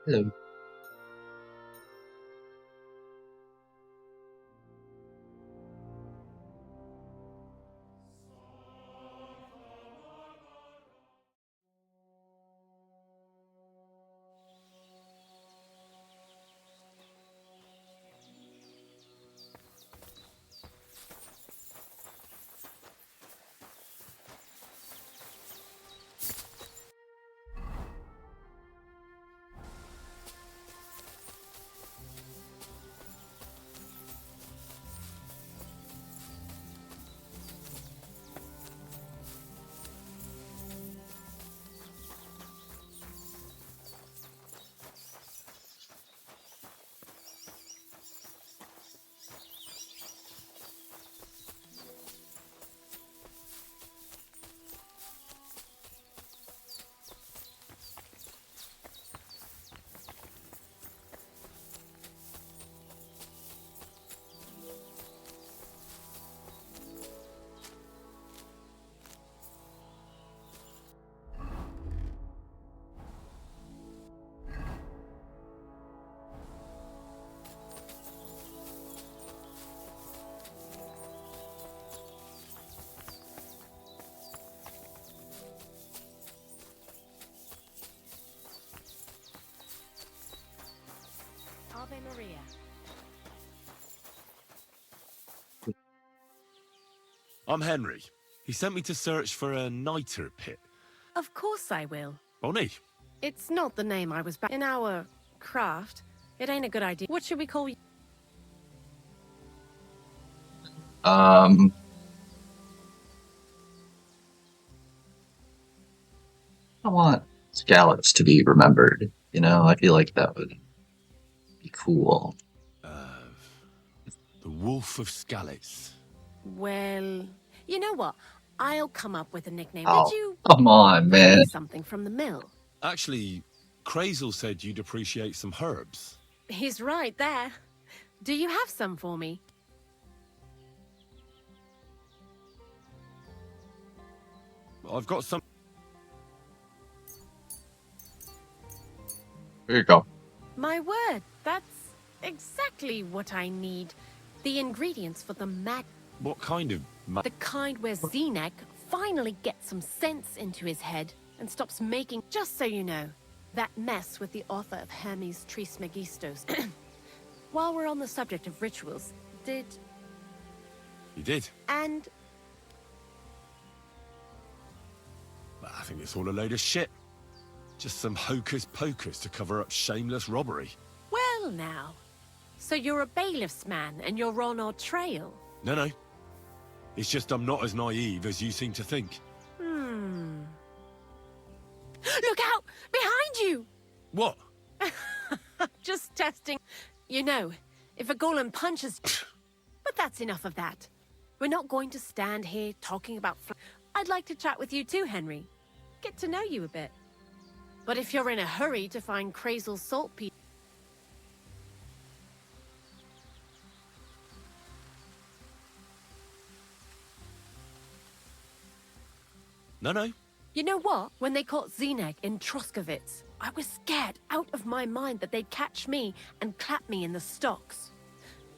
Hello. Ave Maria. I'm Henry. He sent me to search for a niter pit. Of course I will. Bonnie. It's not the name I was in our craft. It ain't a good idea. What should we call you? I want scallops to be remembered. I feel like that would be cool. The Wolf of Skalitz. Well, you know what? I'll come up with a nickname. Oh, Did you come on, bring man. me something from the mill? Actually, Crazel said you'd appreciate some herbs. He's right there. Do you have some for me? I've got some. Here you go. My word, that's exactly what I need. The ingredients for the What kind of the kind where Zenek finally gets some sense into his head and stops making. Just so you know, that mess with the author of Hermes Trismegistos. While we're on the subject of rituals, You did? And Well, I think it's all a load of shit. Just some hocus pocus to cover up shameless robbery. well now. So you're a bailiff's man and you're on our trail? No. It's just I'm not as naive as you seem to think. Look out! Behind you! What? Just testing. You know, if a golem punches... But that's enough of that. We're not going to stand here talking about... I'd like to chat with you too, Henry. Get to know you a bit. But if you're in a hurry to find Crazel's saltpeter... No. You know what? When they caught Zenek in Troskovitz, I was scared out of my mind that they'd catch me and clap me in the stocks.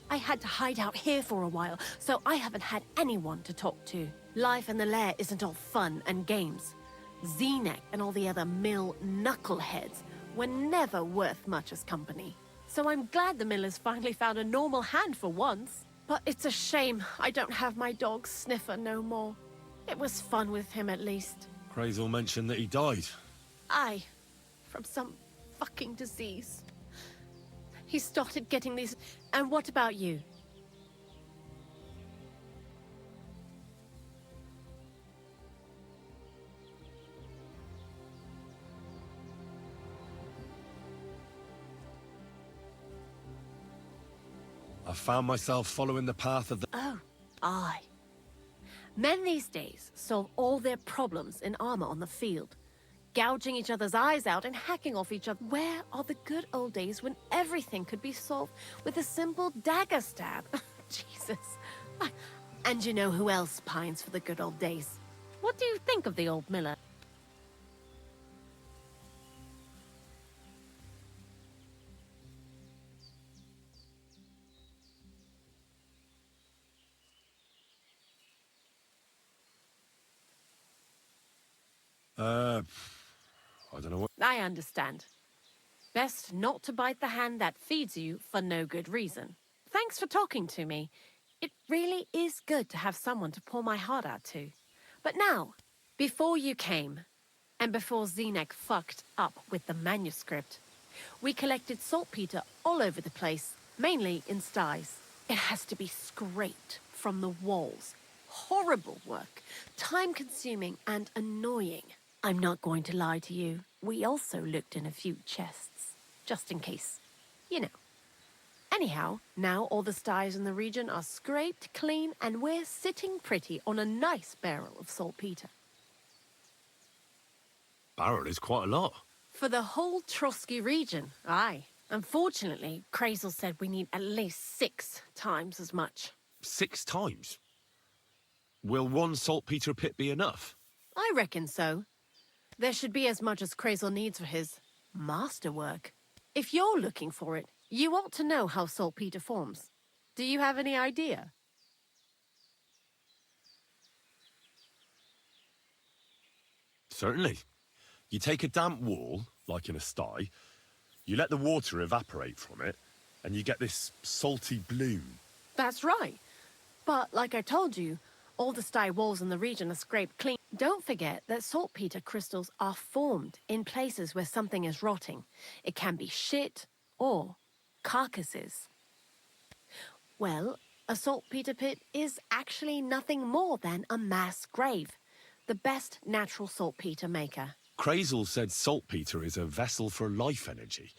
I had to hide out here for a while, so I haven't had anyone to talk to. Life in the lair isn't all fun and games. Zenek and all the other mill knuckleheads were never worth much as company. So I'm glad the miller's finally found a normal hand for once. But it's a shame I don't have my dog Sniffer no more. It was fun with him at least. Crazel mentioned that he died. Aye, from some fucking disease. He started getting these... And what about you? I found myself following the path of the... Oh, aye. Men these days solve all their problems in armor on the field, gouging each other's eyes out and hacking off each other. Where are the good old days when everything could be solved with a simple dagger stab? Jesus. And you know who else pines for the good old days? What do you think of the old miller? I don't know what... I understand. Best not to bite the hand that feeds you for no good reason. Thanks for talking to me. It really is good to have someone to pour my heart out to. But now, before you came, and before Zenek fucked up with the manuscript, we collected saltpeter all over the place, mainly in sties. It has to be scraped from the walls. Horrible work, time-consuming and annoying. I'm not going to lie to you. We also looked in a few chests, just in case. You know. Anyhow, now all the sties in the region are scraped clean and we're sitting pretty on a nice barrel of saltpeter. Barrel is quite a lot. For the whole Trotsky region, aye. Unfortunately, Krazel said we need at least 6 times as much. 6 times? Will one saltpeter pit be enough? I reckon so. There should be as much as Krazel needs for his masterwork. If you're looking for it, you ought to know how saltpeter forms. Do you have any idea? Certainly. You take a damp wall, like in a sty, you let the water evaporate from it, and you get this salty bloom. That's right. But like I told you, all the sty walls in the region are scraped clean. Don't forget that saltpeter crystals are formed in places where something is rotting. It can be shit or carcasses. Well, a saltpeter pit is actually nothing more than a mass grave. The best natural saltpeter maker. Krazel said saltpeter is a vessel for life energy.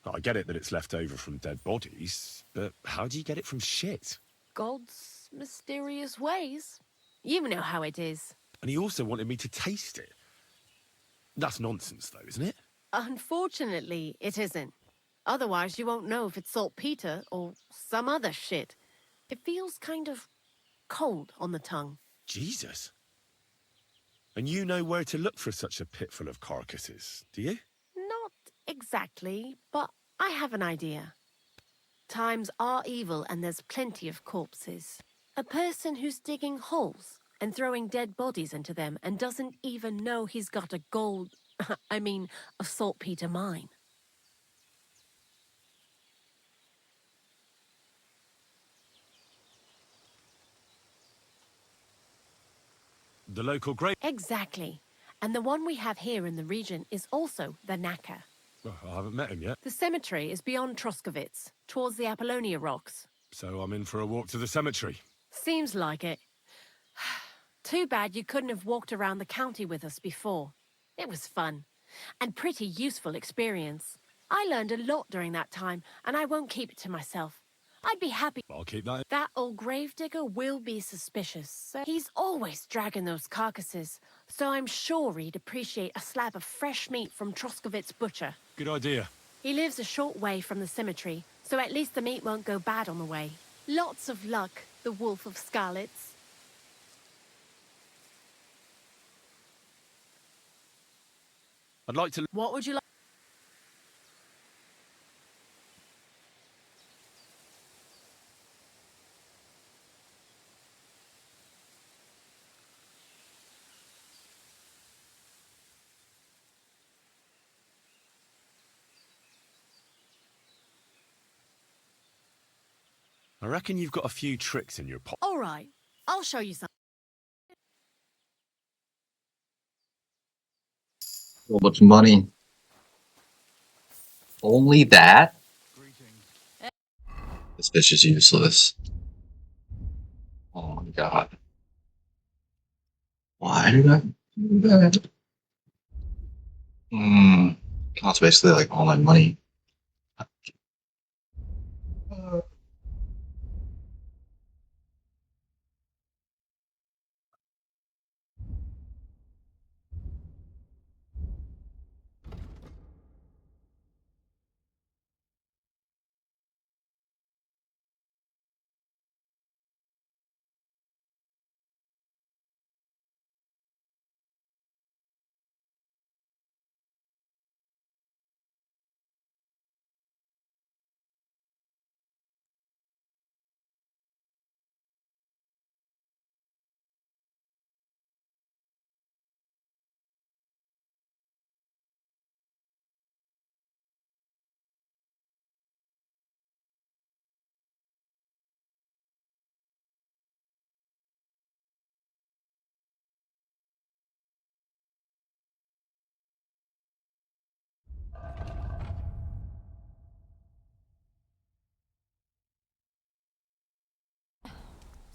I get it that it's left over from dead bodies, but how do you get it from shit? God's mysterious ways. You know how it is. And he also wanted me to taste it. That's nonsense, though, isn't it? Unfortunately, it isn't. Otherwise, you won't know if it's saltpeter or some other shit. It feels kind of cold on the tongue. Jesus. And you know where to look for such a pit full of carcasses, do you? Not exactly, but I have an idea. Times are evil and there's plenty of corpses. A person who's digging holes and throwing dead bodies into them and doesn't even know he's got a gold, a saltpeter mine. The local grave... Exactly. And the one we have here in the region is also the Naka. Well, I haven't met him yet, The cemetery is beyond Troskovitz, towards the Apollonia rocks. so I'm in for a walk to the cemetery. Seems like it. Too bad you couldn't have walked around the county with us before. It was fun, and pretty useful experience. I learned a lot during that time, and I won't keep it to myself. I'd be happy. I'll keep that. That old gravedigger will be suspicious. He's always dragging those carcasses, so I'm sure he'd appreciate a slab of fresh meat from Troskovitz butcher. Good idea. He lives a short way from the cemetery, so at least the meat won't go bad on the way. Lots of luck, the Wolf of Skalitz. I'd like to... What would you like? I reckon you've got a few tricks in your pot. All right, I'll show you some. So much money. Only that? This fish is useless. Oh my god. Why did I do that? That's basically like all my money.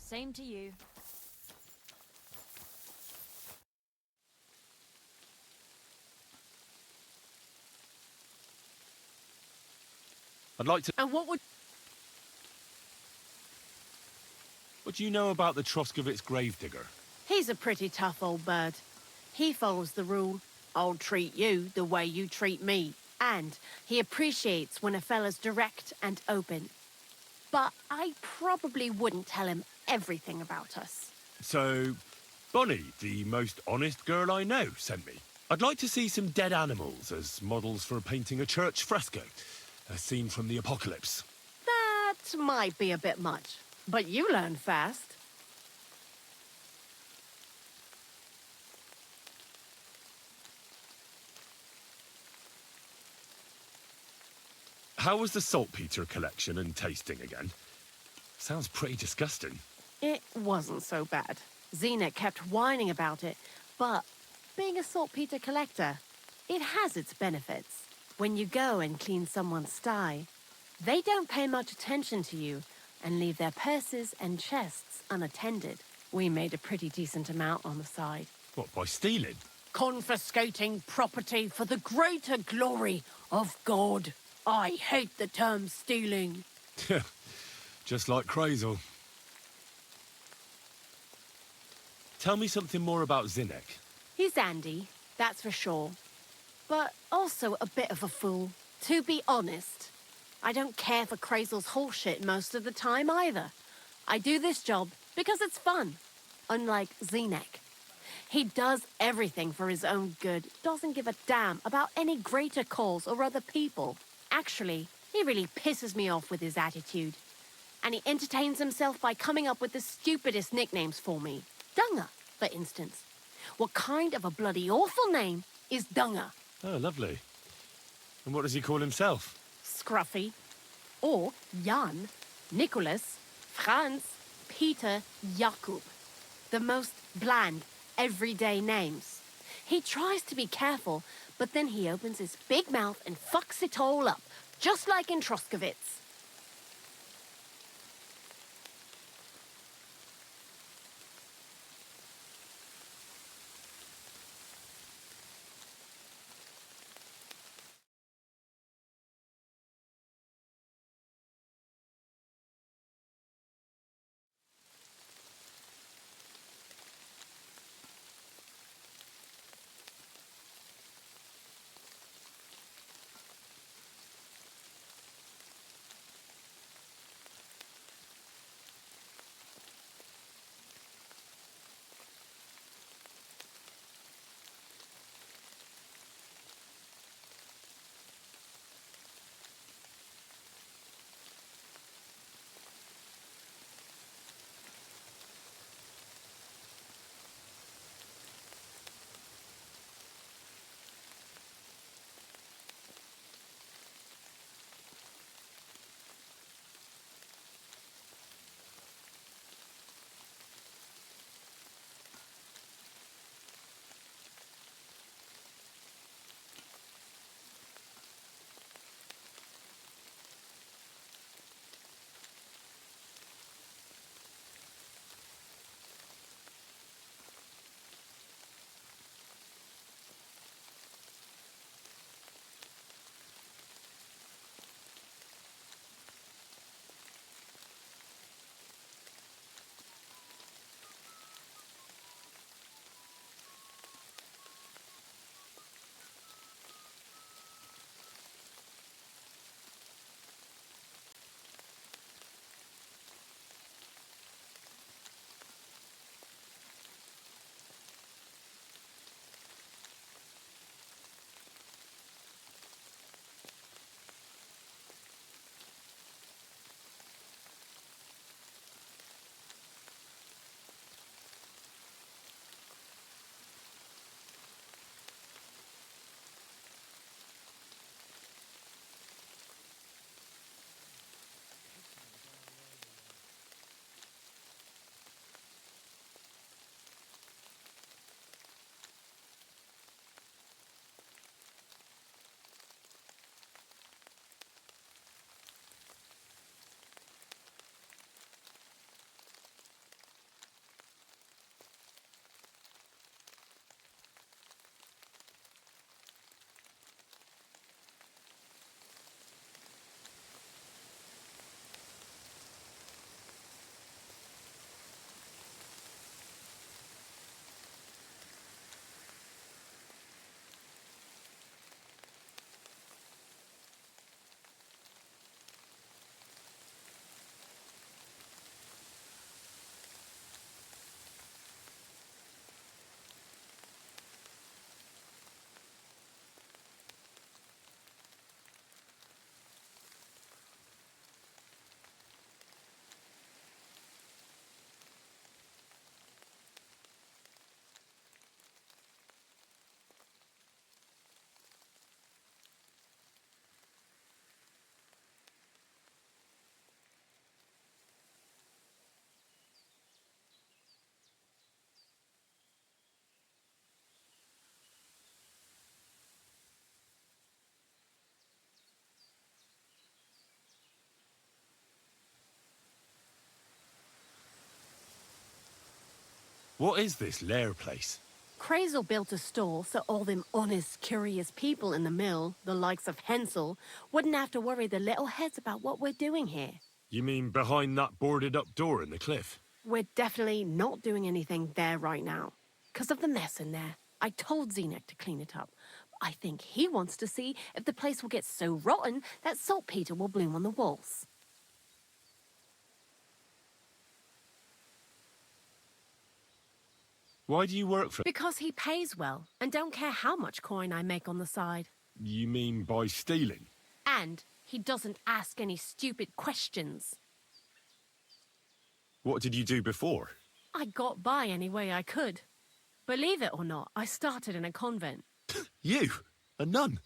Same to you. I'd like to... And what would... What do you know about the Troskovitz gravedigger? He's a pretty tough old bird. He follows the rule, I'll treat you the way you treat me. And he appreciates when a fella's direct and open. But I probably wouldn't tell him everything about us. So, Bonnie, the most honest girl I know, sent me. I'd like to see some dead animals as models for painting a church fresco. A scene from the apocalypse. That might be a bit much, but you learn fast. How was the saltpeter collection and tasting again? Sounds pretty disgusting. It wasn't so bad. Xena kept whining about it, but being a saltpeter collector, it has its benefits. When you go and clean someone's sty, they don't pay much attention to you and leave their purses and chests unattended. We made a pretty decent amount on the side. What, by stealing? Confiscating property for the greater glory of God. I hate the term stealing. Just like Crazel. Tell me something more about Zinnek. He's Andy, that's for sure. But also a bit of a fool. To be honest, I don't care for Crazel's horseshit most of the time either. I do this job because it's fun. Unlike Zinnek. He does everything for his own good, doesn't give a damn about any greater cause or other people. Actually, he really pisses me off with his attitude. And he entertains himself by coming up with the stupidest nicknames for me. Dunga, for instance. What kind of a bloody awful name is Dunga? Oh, lovely. And what does he call himself? Scruffy. Or Jan, Nicholas, Franz, Peter, Jakub. The most bland, everyday names. He tries to be careful, but then he opens his big mouth and fucks it all up, just like in Troskovitz. What is this lair place? Crazel built a store so all them honest, curious people in the mill, the likes of Hensel, wouldn't have to worry their little heads about what we're doing here. You mean behind that boarded up door in the cliff? We're definitely not doing anything there right now. Because of the mess in there. I told Zenek to clean it up. I think he wants to see if the place will get so rotten that saltpeter will bloom on the walls. Why do you work for... Because he pays well and don't care how much coin I make on the side. You mean by stealing? And he doesn't ask any stupid questions. What did you do before? I got by any way I could. Believe it or not, I started in a convent. You? A nun?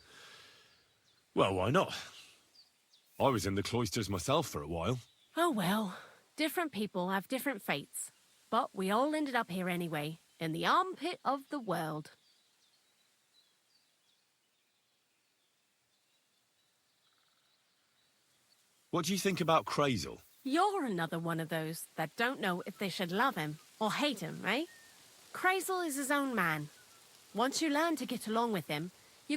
Well, why not? I was in the cloisters myself for a while. Oh well, different people have different fates. But we all ended up here anyway, in the armpit of the world. What do you think about Crazel? You're another one of those that don't know if they should love him or hate him, eh? Crazel is his own man. Once you learn to get along with him,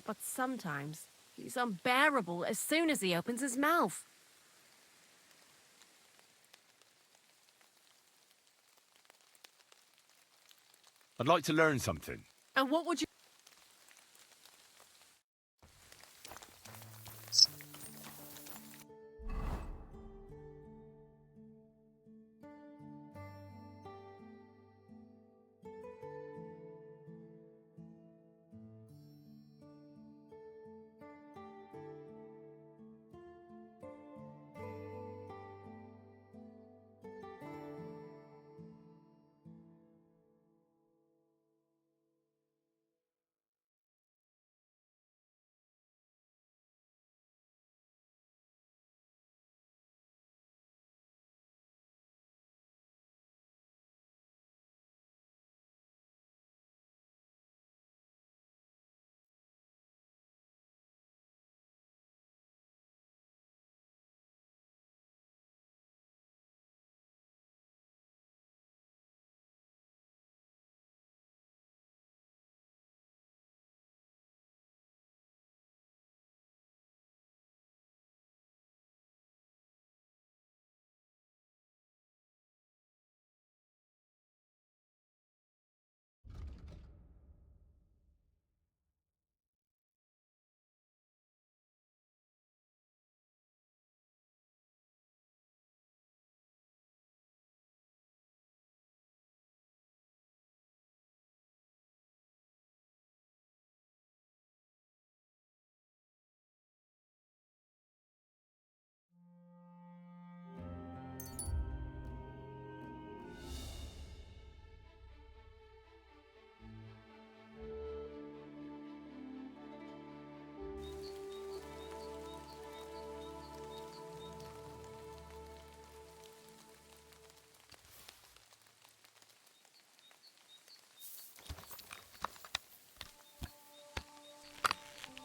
but sometimes he's unbearable as soon as he opens his mouth. I'd like to learn something. And what would you...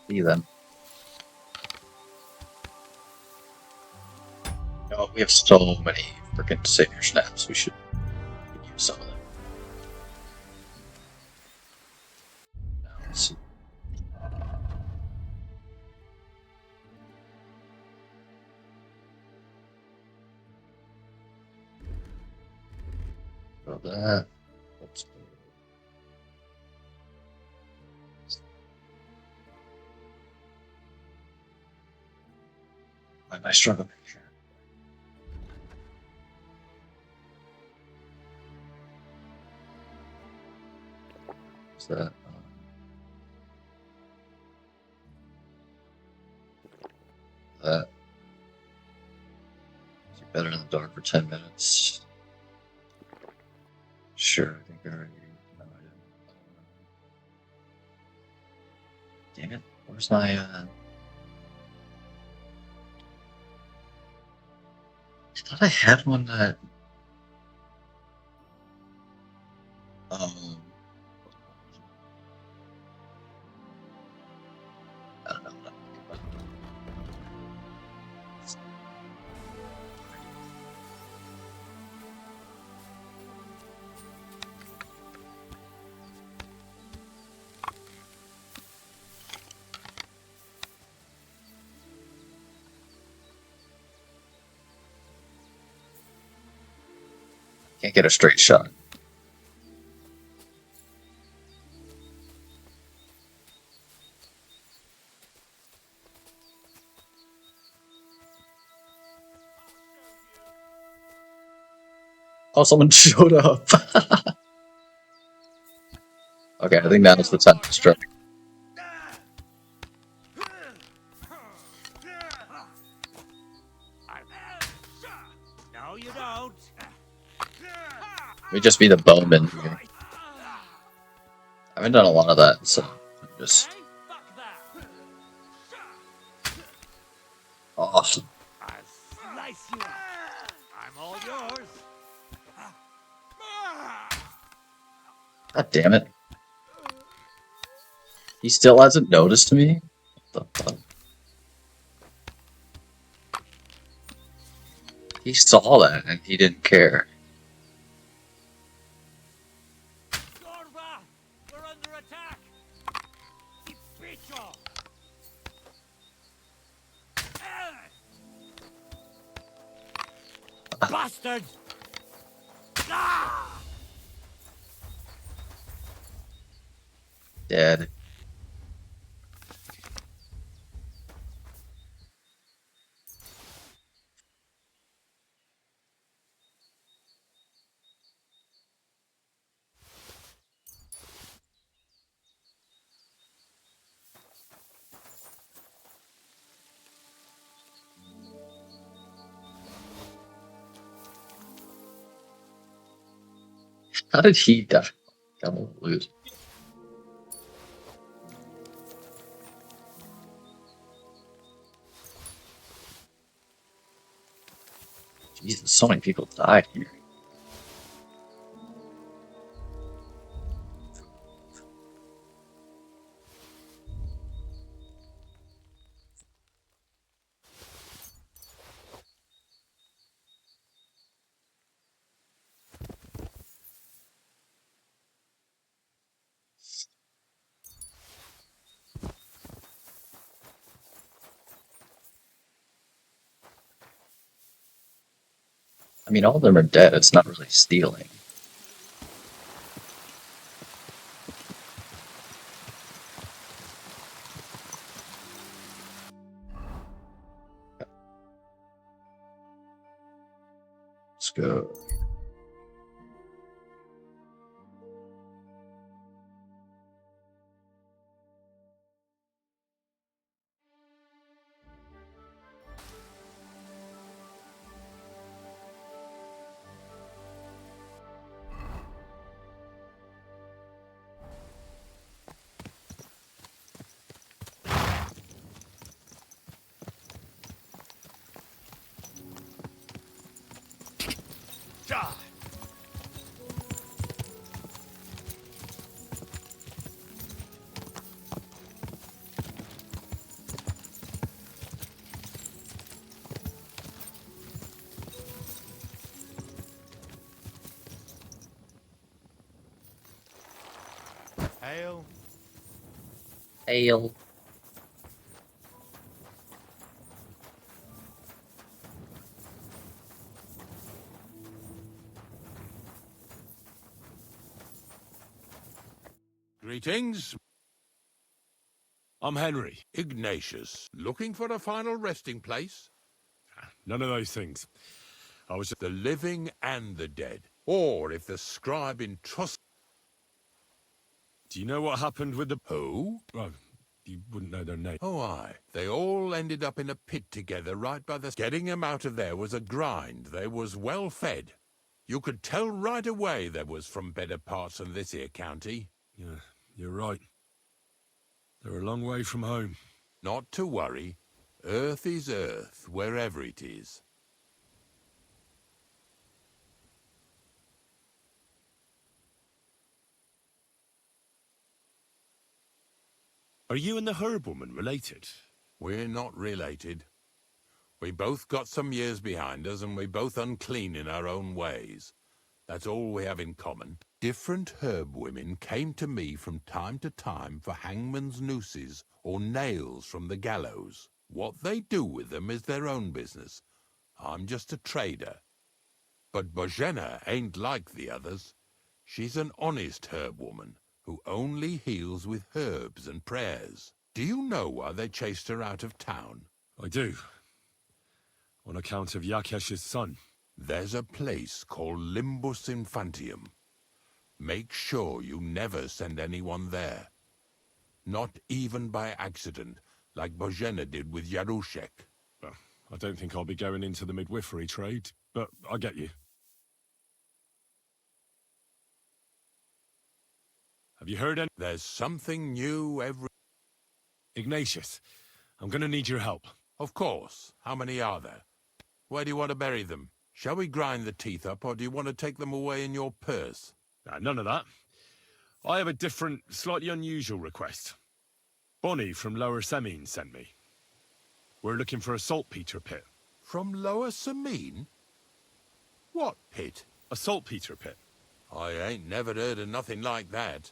See them. Oh, we have so many freaking savior snaps. We should use some of them. Now, let's see. About that. Let's go. My struggle picture. Is that? That. Is it better in the dark for 10 minutes? Sure, I think I already. No, I didn't. Damn it. Where's my. I thought I had one that. Um. I don't know. Can't get a straight shot. Oh, someone showed up. Okay, I think now's the time to strike. No, you don't. Let me just be the bowman here. I haven't done a lot of that, so I'm just. Hey, fuck that. Oh, I'll slice you up. I'm all yours. God damn it. He still hasn't noticed me? What the fuck? He saw that and he didn't care. Gorva, we're under attack. You bitch off. Bastard! Ah! Dead. How did he die? I'm gonna lose. Jesus, so many people died here. I mean, all of them are dead. It's not really stealing. Let's go. Die! Hail. Hail. Greetings. I'm Henry Ignatius. Looking for a final resting place? None of those things. I was the living and the dead. Or if the scribe in trust. Do you know what happened with the who? Well, you wouldn't know their name. Oh, aye. They all ended up in a pit together right by the. Getting them out of there was a grind. They was well fed. You could tell right away they was from better parts than this here county. Yeah, you're right. They're a long way from home. Not to worry. Earth is earth, wherever it is. Are you and the herb woman related? We're not related. We both got some years behind us, and we both unclean in our own ways. That's all we have in common. Different herb women came to me from time to time for hangman's nooses or nails from the gallows. What they do with them is their own business. I'm just a trader. But Bozhena ain't like the others. She's an honest herb woman who only heals with herbs and prayers. Do you know why they chased her out of town? I do. On account of Yakesh's son. There's a place called Limbus Infantium. Make sure you never send anyone there. Not even by accident, like Bozhena did with Yarushek. Well, I don't think I'll be going into the midwifery trade, but I get you. Have you heard any? There's something new every... Ignatius, I'm gonna need your help. Of course. How many are there? Where do you want to bury them? Shall we grind the teeth up, or do you want to take them away in your purse? None of that. I have a different, slightly unusual request. Bonnie from Lower Semine sent me. We're looking for a saltpeter pit. From Lower Semine? What pit? A saltpeter pit. I ain't never heard of nothing like that.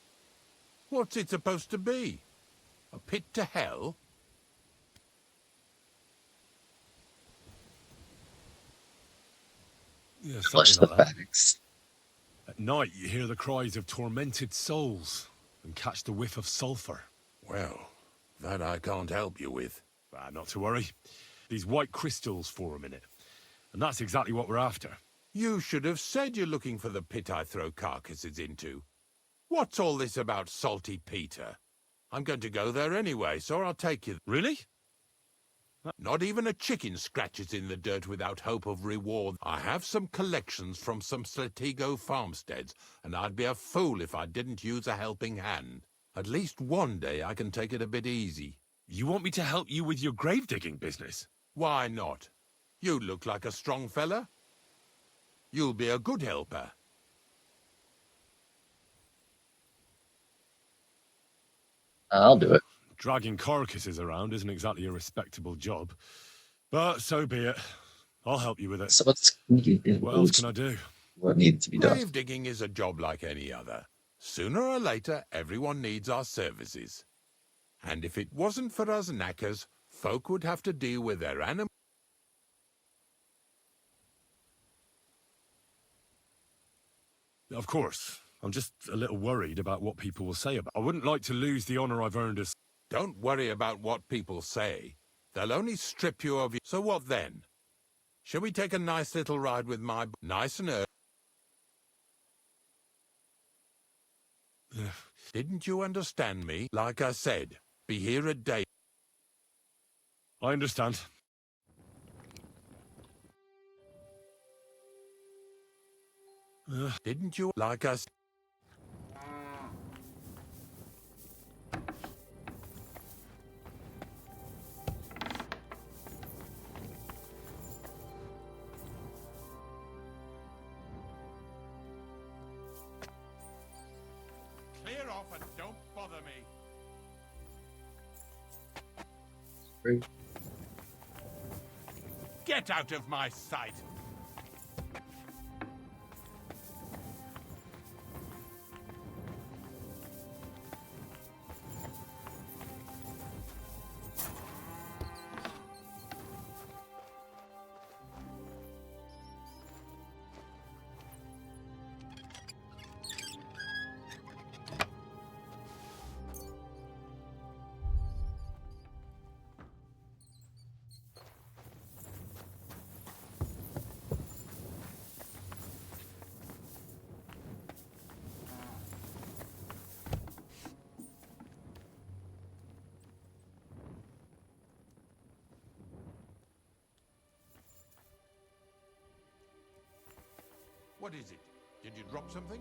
What's it supposed to be? A pit to hell? Yeah, Flush something the like that. facts. At night, you hear the cries of tormented souls and catch the whiff of sulphur. Well, that I can't help you with. Not to worry. These white crystals form in it. And that's exactly what we're after. You should have said you're looking for the pit I throw carcasses into. What's all this about Salty Peter? I'm going to go there anyway, so I'll take you. Really? Not even a chicken scratches in the dirt without hope of reward. I have some collections from some Slatigo farmsteads, and I'd be a fool if I didn't use a helping hand. At least one day I can take it a bit easy. You want me to help you with your grave-digging business? Why not? You look like a strong fella. You'll be a good helper. I'll do it. Dragging carcasses around isn't exactly a respectable job. But so be it. I'll help you with it. So What else can I do? what needs to be done? Grave digging is a job like any other. Sooner or later, everyone needs our services. And if it wasn't for us knackers, folk would have to deal with their animals. Of course. I'm just a little worried about what people will say about. I wouldn't like to lose the honor I've earned as... Don't worry about what people say. They'll only strip you of you. So what then? Shall we take a nice little ride with my... Nice and early? Didn't you understand me? Like I said, be here at day. I understand. Didn't you? Like I said. Clear off and don't bother me. Great. Get out of my sight. What is it? Did you drop something?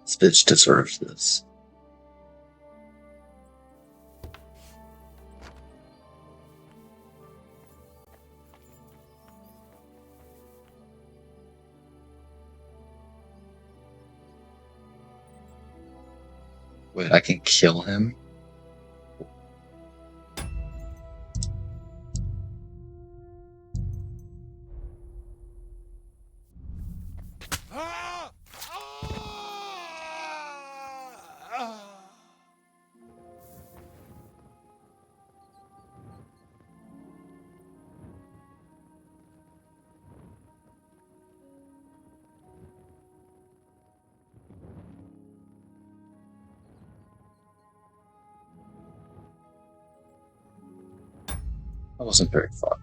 This bitch deserves this. Wait, I can kill him? Ah! Ah! wasn't very fun.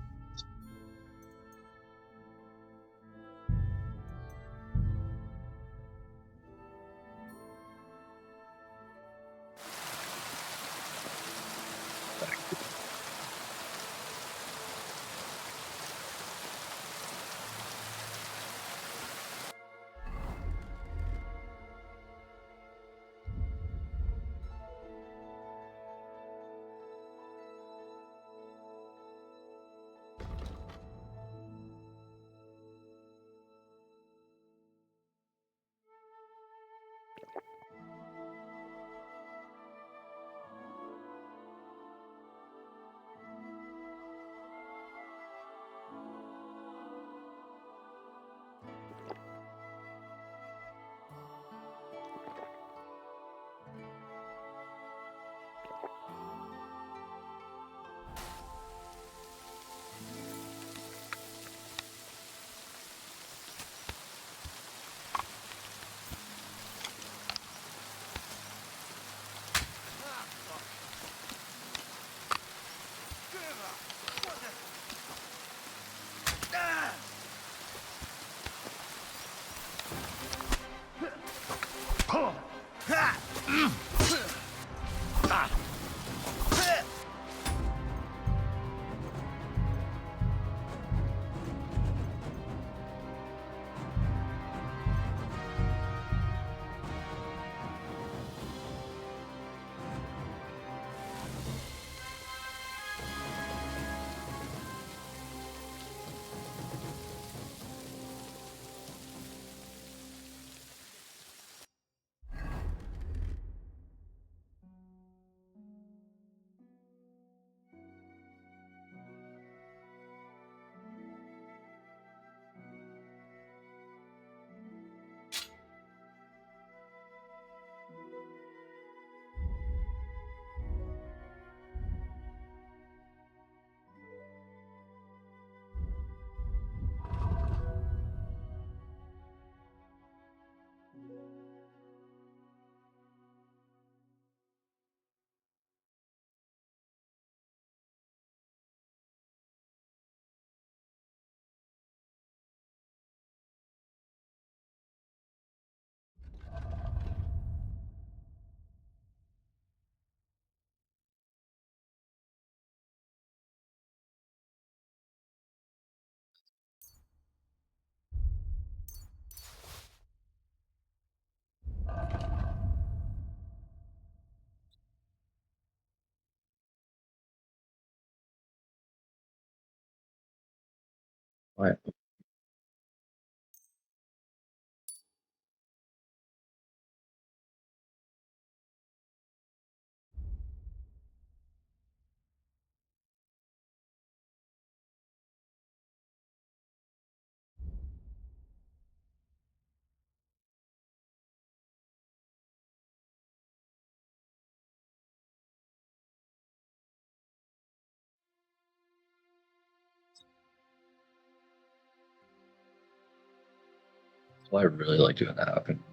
Right. So I really like doing that happen.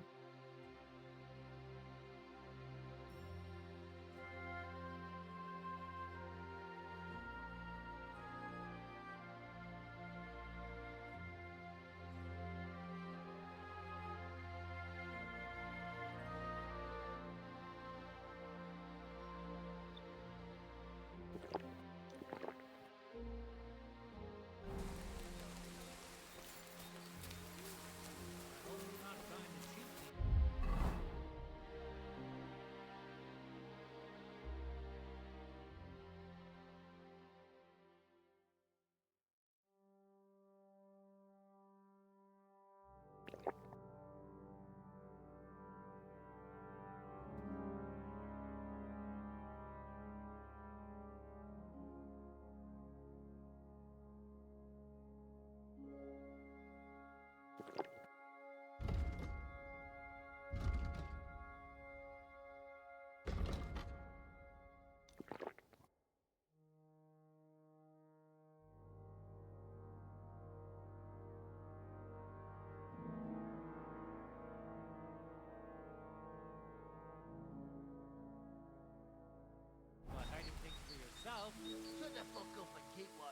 Shut the fuck up and keep watching.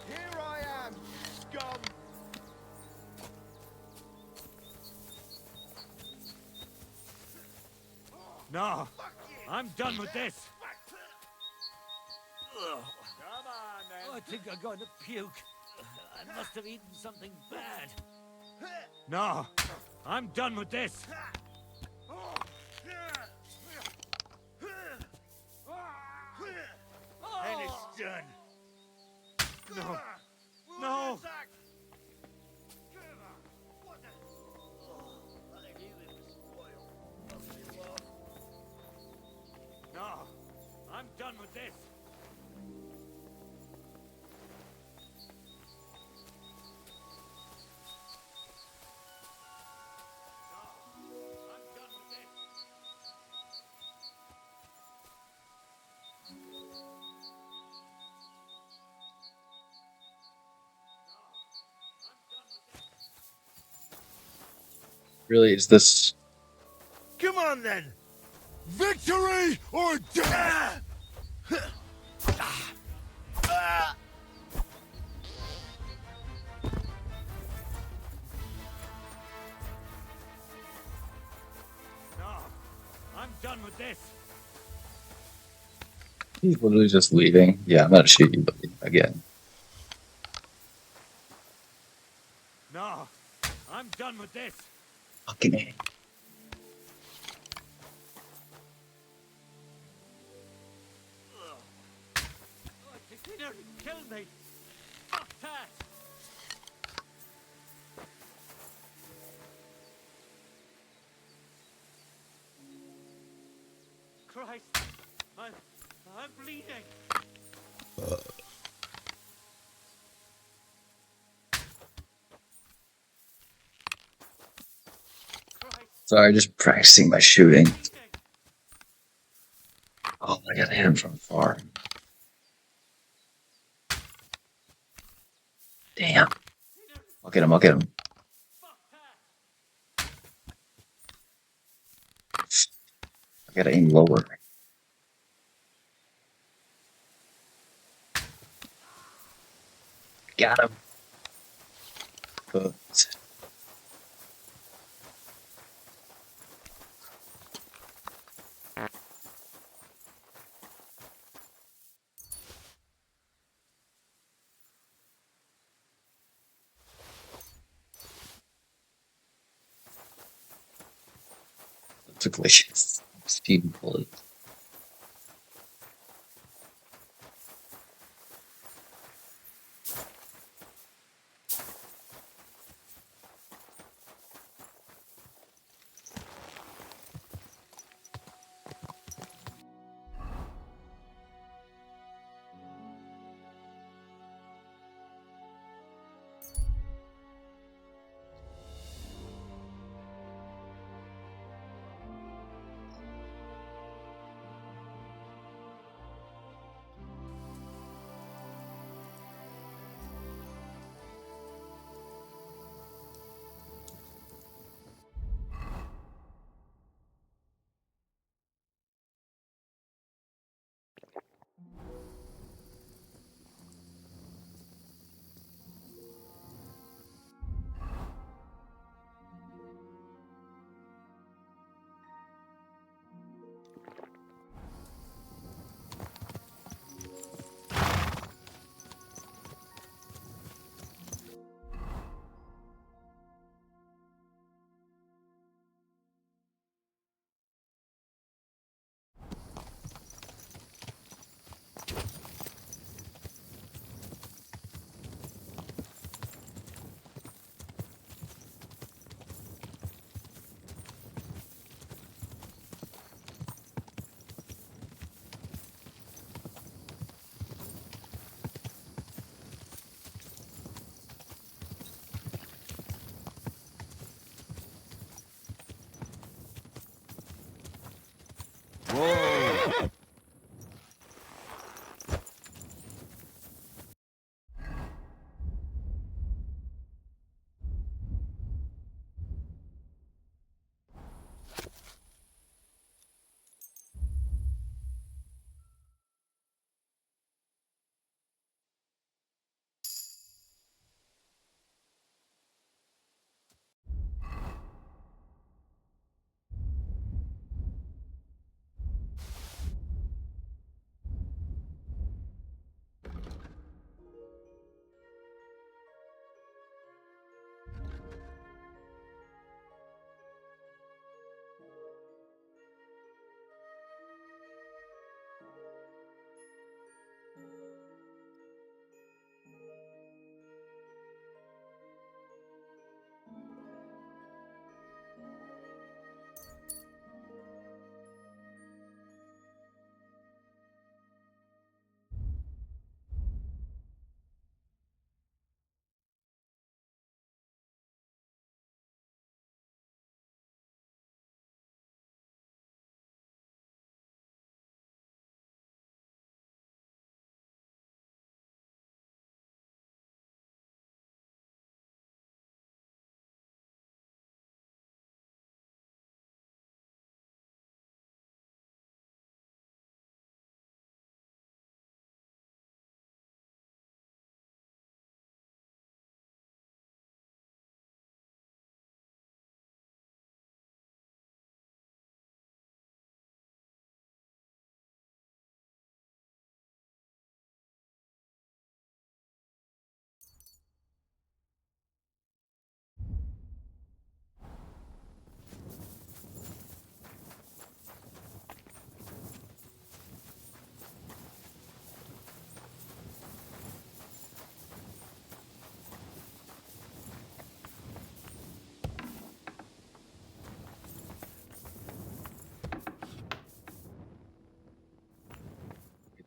Here I am, scum! No, I'm done with this. Come on, then. I think I'm going to puke. I must have eaten something bad. No, I'm done with this. And it's done. No, no. No, I'm done with this. Really, is this? Come on, then! Victory or death! No, I'm done with this. He's literally just leaving. Yeah, I'm gonna shoot you again. No, I'm done with this. Fucking A. I think they nearly killed me. Fuck that. Christ, I'm bleeding. Christ, Sorry, just practicing my shooting. bleeding. Oh, I gotta hit him from far. Damn. I'll get him. I'll get him. Fuck that. I gotta aim lower. Got him. But took like 16 bullets.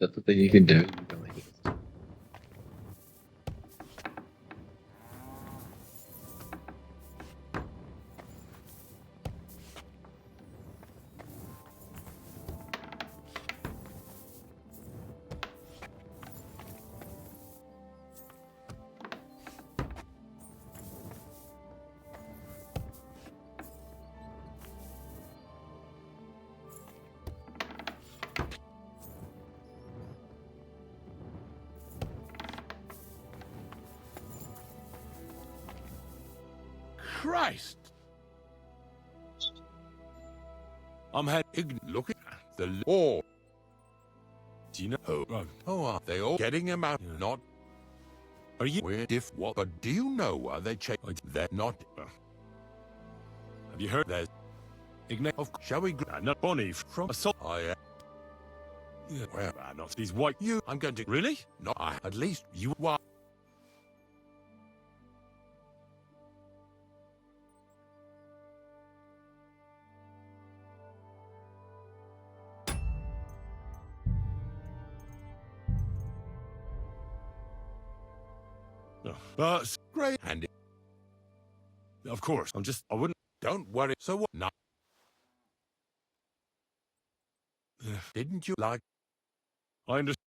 That's the thing you can do. You can like Christ! I'm looking at the war. Do you know who are they all getting him out? Not. Are you weird if what? But do you know why they change? They're not. Have you heard there's Ignatius? Shall we? Not Bonnie from assault. I. Yeah. Well, Not these white. you. I'm going to. Really? No, I. At least you are. No. But Great. And of course, I wouldn't. don't worry. So what? No. Didn't you like? I understand.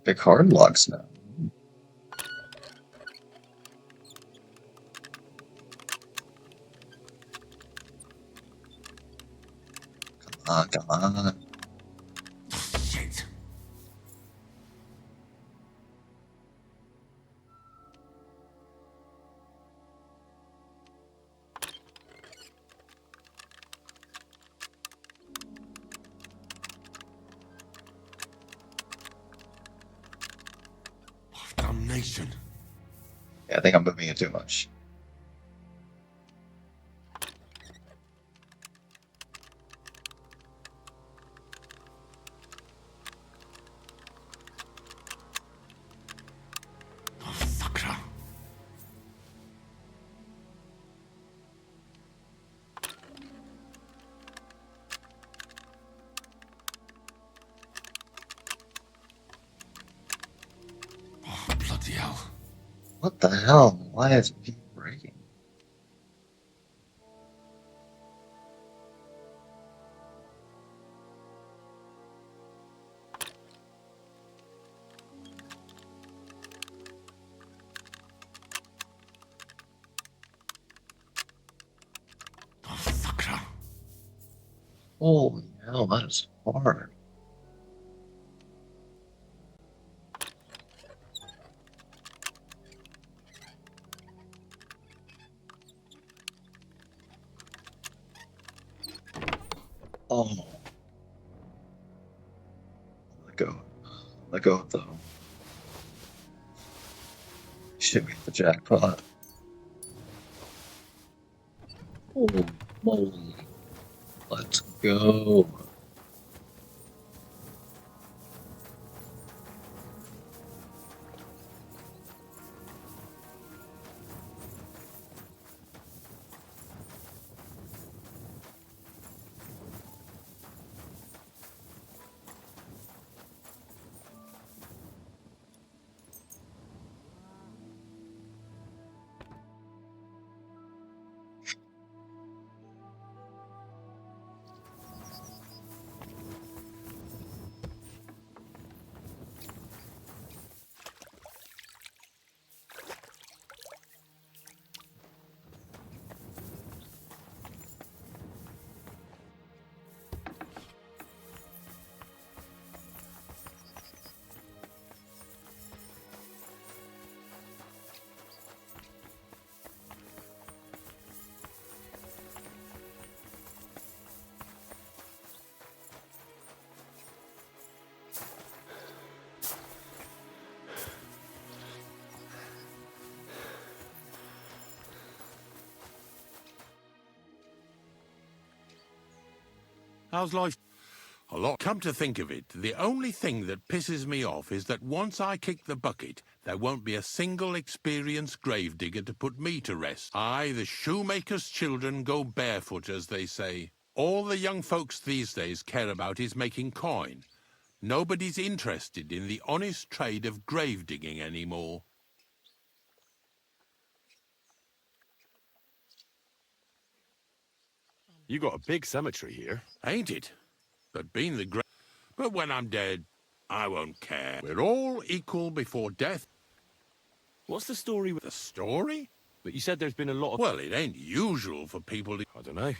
the card locks now. Come on. Shit. Damnation. Yeah, I think I'm moving it too much. Sacra. Oh, bloody hell. What the hell? Why is it breaking? Oh, sacra. Holy hell, that is hard. Oh. Let go. Let go of the. Should be the jackpot. Holy moly. Let's go. How's life? A lot. Come to think of it, the only thing that pisses me off is that once I kick the bucket, there won't be a single experienced gravedigger to put me to rest. Aye, the shoemaker's children go barefoot, as they say. All the young folks these days care about is making coin. Nobody's interested in the honest trade of grave digging anymore. You got a big cemetery here. Ain't it? But But when I'm dead, I won't care. We're all equal before death. What's the story with... The story? But you said there's been a lot of... Well, it ain't usual for people to... I don't know.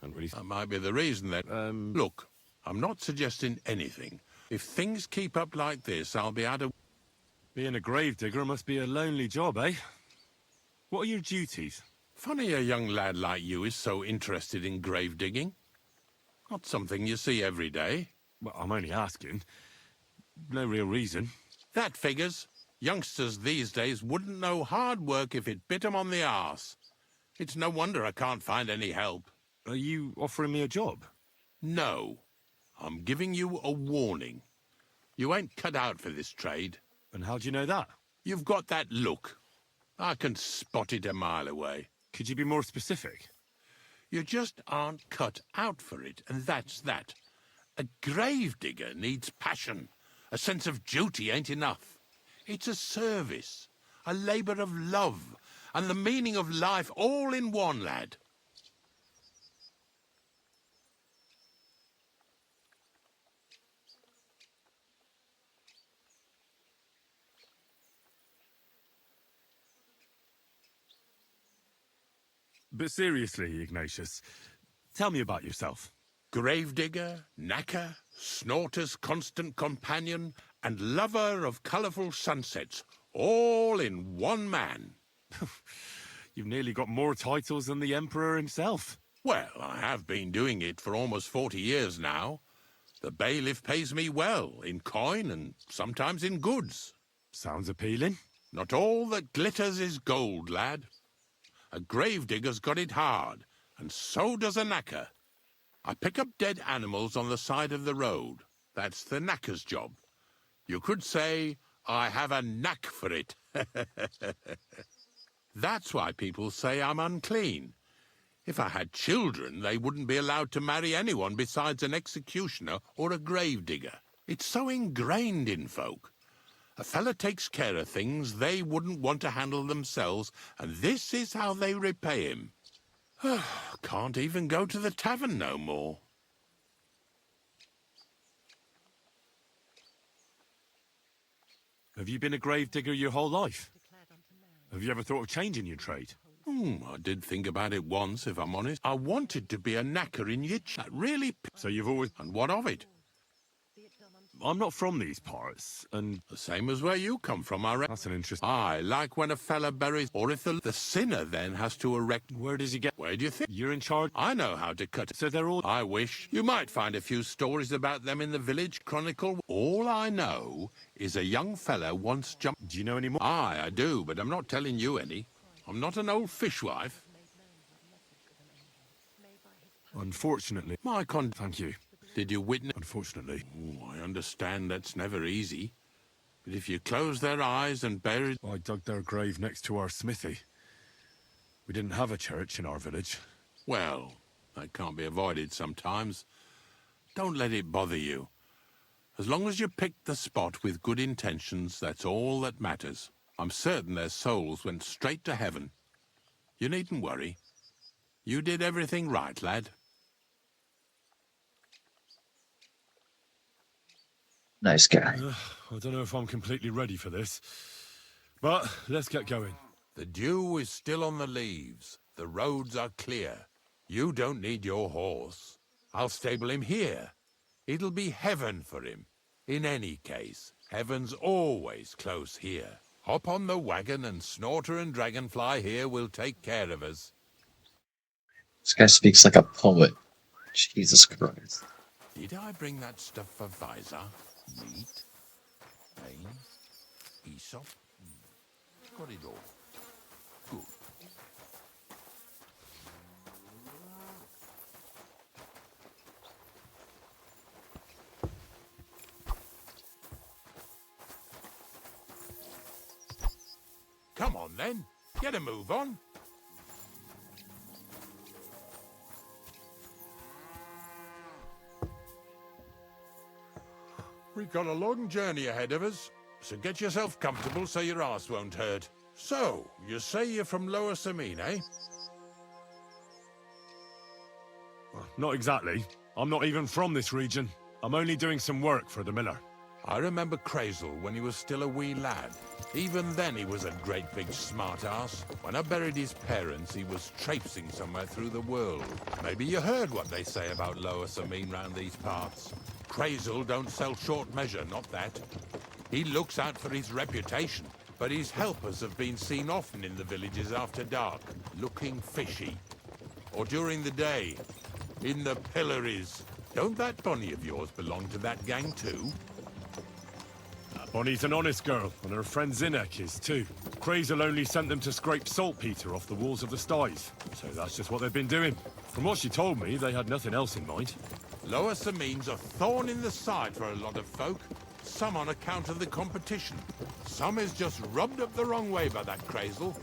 And really... That might be the reason that... Look, I'm not suggesting anything. If things keep up like this, I'll be out of... Being a gravedigger must be a lonely job, eh? What are your duties? Funny a young lad like you is so interested in grave digging. Not something you see every day. Well, I'm only asking. No real reason. That figures. Youngsters these days wouldn't know hard work if it bit 'em on the arse. It's no wonder I can't find any help. Are you offering me a job? No. I'm giving you a warning. You ain't cut out for this trade. And how do you know that? You've got that look. I can spot it a mile away. Could you be more specific? You just aren't cut out for it, and that's that. A gravedigger needs passion. A sense of duty ain't enough. It's a service, a labour of love, and the meaning of life all in one, lad. But seriously, Ignatius, tell me about yourself. Gravedigger, knacker, snorter's constant companion, and lover of colourful sunsets, all in one man. You've nearly got more titles than the Emperor himself. Well, I have been doing it for almost 40 years now. The bailiff pays me well, in coin and sometimes in goods. Sounds appealing. Not all that glitters is gold, lad. A gravedigger's got it hard, and so does a knacker. I pick up dead animals on the side of the road. That's the knacker's job. You could say I have a knack for it. That's why people say I'm unclean. If I had children, they wouldn't be allowed to marry anyone besides an executioner or a gravedigger. It's so ingrained in folk. A fella takes care of things they wouldn't want to handle themselves, and this is how they repay him. Can't even go to the tavern no more. Have you been a gravedigger your whole life? Have you ever thought of changing your trade? I did think about it once, if I'm honest. I wanted to be a knacker in Yitch. That really... So you've always... And what of it? I'm not from these parts, and... The same as where you come from, I reckon. That's an interesting... Aye, like when a fella buries... Or if the sinner then has to erect... Where does he get... Where do you think? You're in charge? I know how to cut it. So they're all... I wish. You might find a few stories about them in the village chronicle. All I know is a young fella once jumped... Do you know any more? Aye, I do, but I'm not telling you any. I'm not an old fishwife. Unfortunately. Thank you. Did you witness... Unfortunately. I understand that's never easy. But if you close their eyes and bury... I dug their grave next to our smithy. We didn't have a church in our village. Well, that can't be avoided sometimes. Don't let it bother you. As long as you picked the spot with good intentions, that's all that matters. I'm certain their souls went straight to heaven. You needn't worry. You did everything right, lad. Nice guy. I don't know if I'm completely ready for this, but let's get going. The dew is still on the leaves. The roads are clear. You don't need your horse. I'll stable him here. It'll be heaven for him. In any case, heaven's always close here. Hop on the wagon and Snorter and Dragonfly here will take care of us. This guy speaks like a poet. Jesus Christ. Did I bring that stuff for Visor? Meat? Pain? Aesop? Got it all. Good. Come on, then. Get a move on. We've got a long journey ahead of us, so get yourself comfortable so your arse won't hurt. So, you say you're from Lower Samine, eh? Not exactly. I'm not even from this region. I'm only doing some work for the miller. I remember Crazel when he was still a wee lad. Even then he was a great big smart-ass. When I buried his parents, he was traipsing somewhere through the world. Maybe you heard what they say about Lower Samine round these parts. Crazel don't sell short measure, not that. He looks out for his reputation, but his helpers have been seen often in the villages after dark, looking fishy. Or during the day, in the pillories. Don't that Bonnie of yours belong to that gang too? Bonnie's an honest girl, and her friend Zinek is too. Crazel only sent them to scrape saltpeter off the walls of the sties, so that's just what they've been doing. From what she told me, they had nothing else in mind. Lower Samine's a thorn in the side for a lot of folk. Some on account of the competition. Some is just rubbed up the wrong way by that Crazel.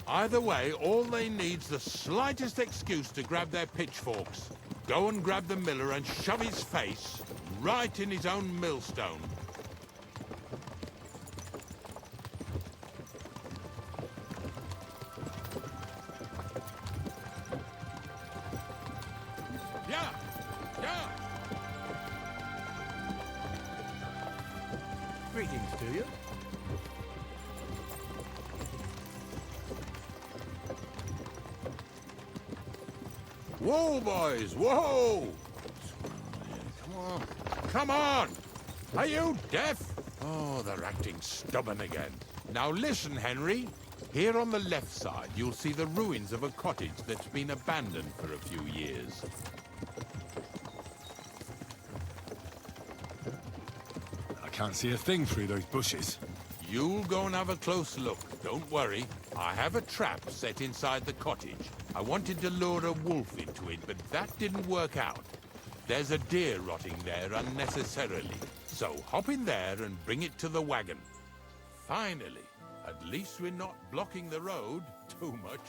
Either way, all they need's the slightest excuse to grab their pitchforks. Go and grab the miller and shove his face right in his own millstone. Yeah! Yeah! Greetings to you. Whoa, boys, whoa! Come on, come on! Are you deaf? Oh, they're acting stubborn again. Now listen, Henry. Here on the left side, you'll see the ruins of a cottage that's been abandoned for a few years. I can't see a thing through those bushes. You'll go and have a close look. Don't worry. I have a trap set inside the cottage. I wanted to lure a wolf into it, but that didn't work out. There's a deer rotting there unnecessarily. So hop in there and bring it to the wagon. Finally, at least we're not blocking the road too much.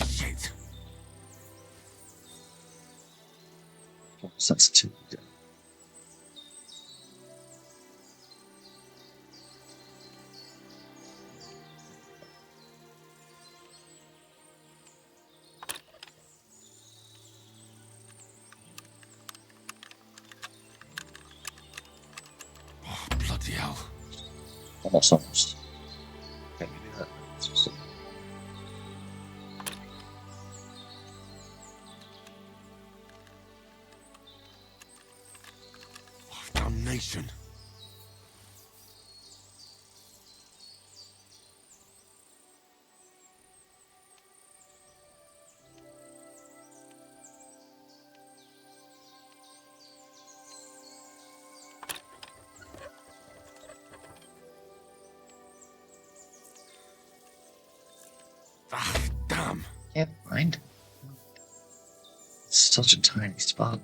Shit. Sensitivity. Oh, bloody hell. Almost. Can we do that? It's just Oh, damnation. Ah, damn. Can't find it. It's such a tiny spot.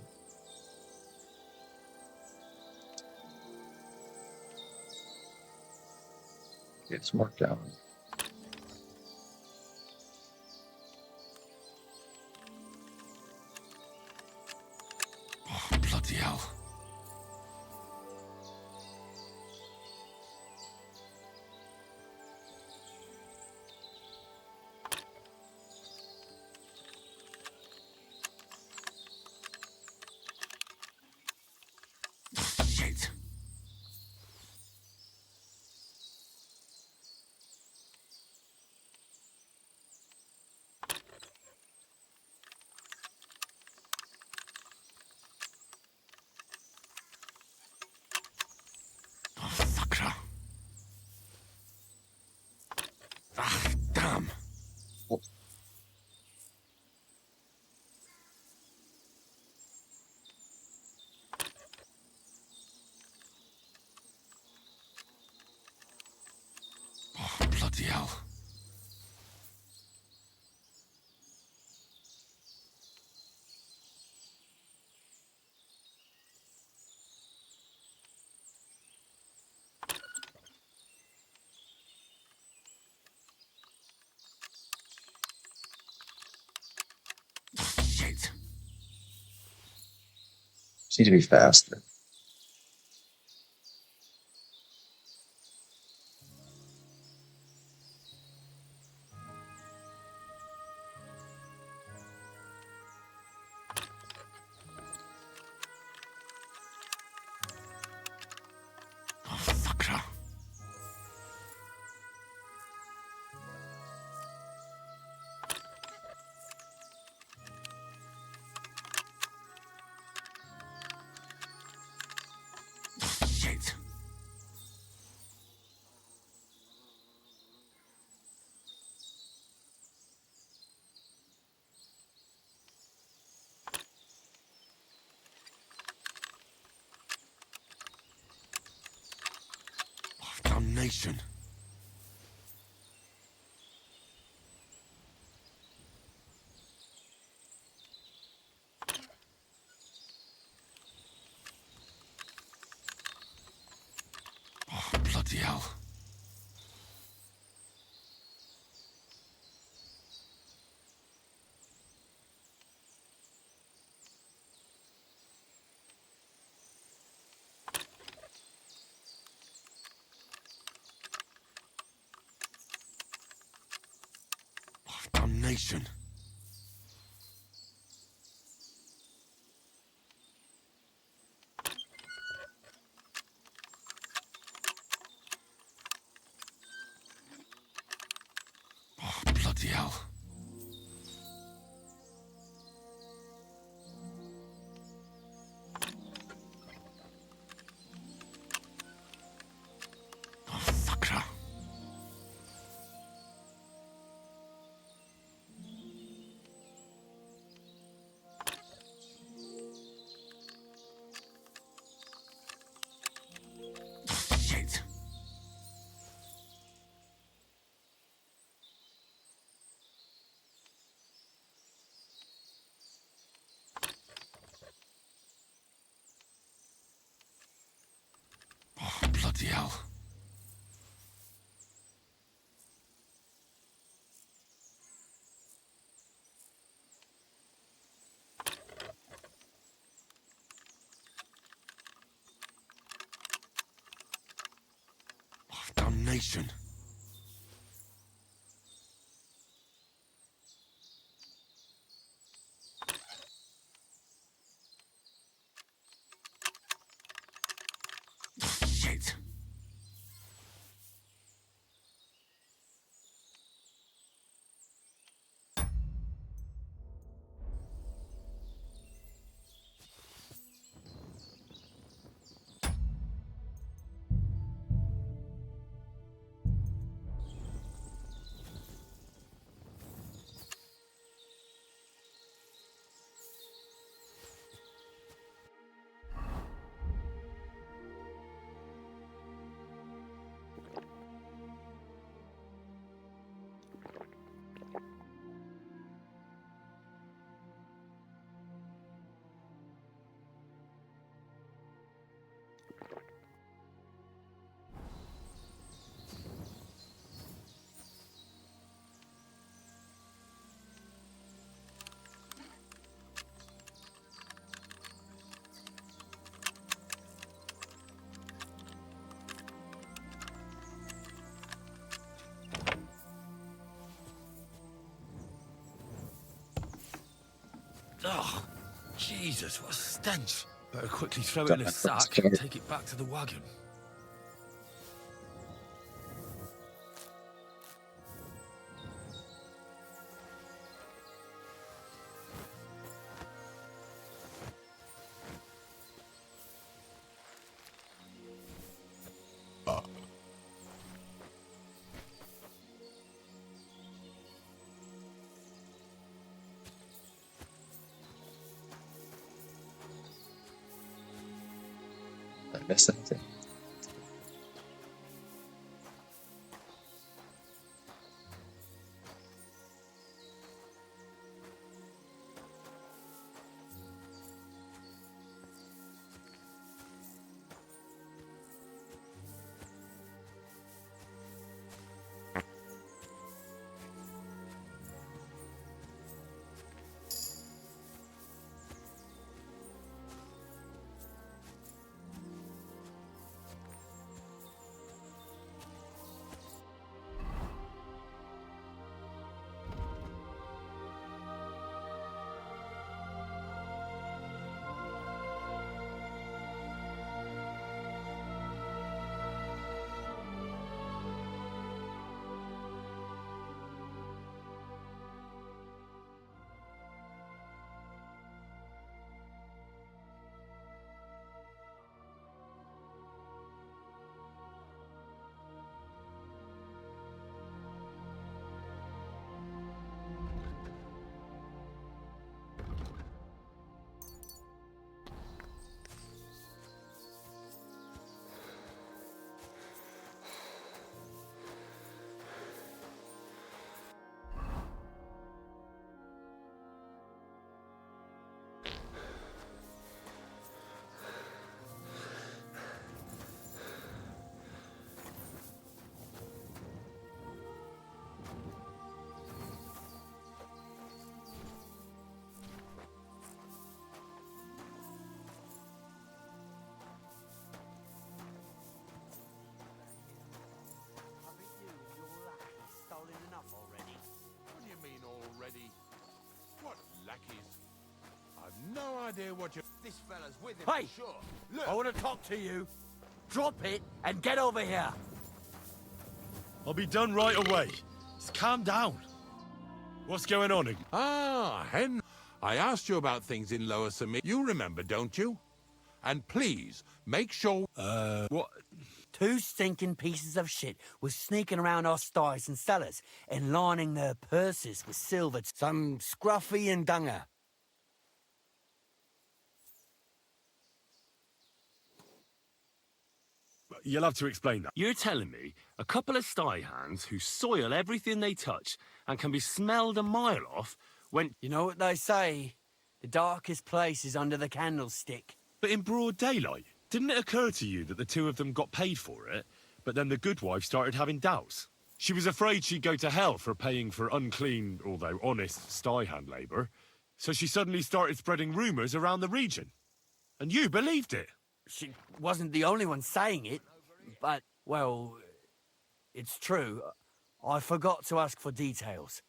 It's marked out. Oh, bloody hell. Shit. Oh, fucker. Ah, damn. Oh, Oh, bloody hell. Shit. just need to be faster. Oh, fucker. Shit. Oh, damnation. Oh, bloody hell. Oh, damnation. Oh, bloody hell. Oh, fucker. Shit. Oh, bloody hell. Oh, damnation. Shit. Oh, Jesus, what a stench. Better quickly throw it Don't in a have to sack and take it back to the wagon. Did I miss anything? Haven't you and your lackey stolen enough already? What do you mean already? What lackeys? I've no idea what you... This fella's with him Hey! for sure. I want to talk to you. Drop it and get over here. I'll be done right away. Just calm down. What's going on? Ah, Hen. I asked you about things in Lower Samir. You remember, don't you? And please, make sure... What? Two stinking pieces of shit was sneaking around our stores and cellars and lining their purses with silver. Some scruffy and dunger. You'll have to explain that. You're telling me a couple of sty hands who soil everything they touch and can be smelled a mile off went... You know what they say? The darkest place is under the candlestick. But in broad daylight, didn't it occur to you that the two of them got paid for it, but then the good wife started having doubts? She was afraid she'd go to hell for paying for unclean, although honest, sty hand labour, so she suddenly started spreading rumours around the region. And you believed it. She wasn't the only one saying it, but, well, it's true. I forgot to ask for details.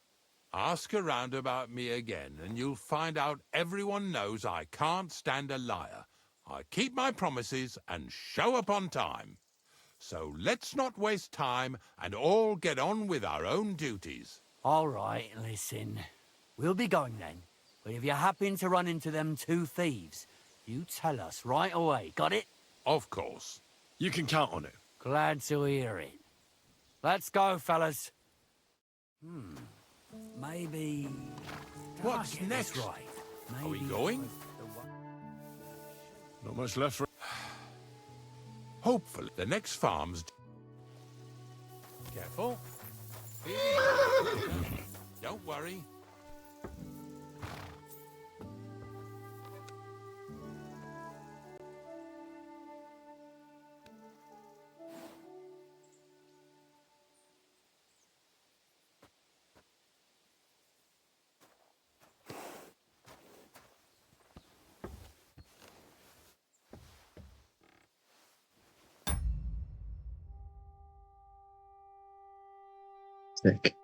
Ask around about me again, and you'll find out everyone knows I can't stand a liar. I keep my promises and show up on time. So let's not waste time and all get on with our own duties. All right, listen. We'll be going then. But if you happen to run into them two thieves, you tell us right away. Got it? Of course. You can count on it. Glad to hear it. Let's go, fellas. Maybe... What's I'll get this next? right. Are we Maybe going? Not much left for... Hopefully, the next farm's... Careful. Don't worry. Sick.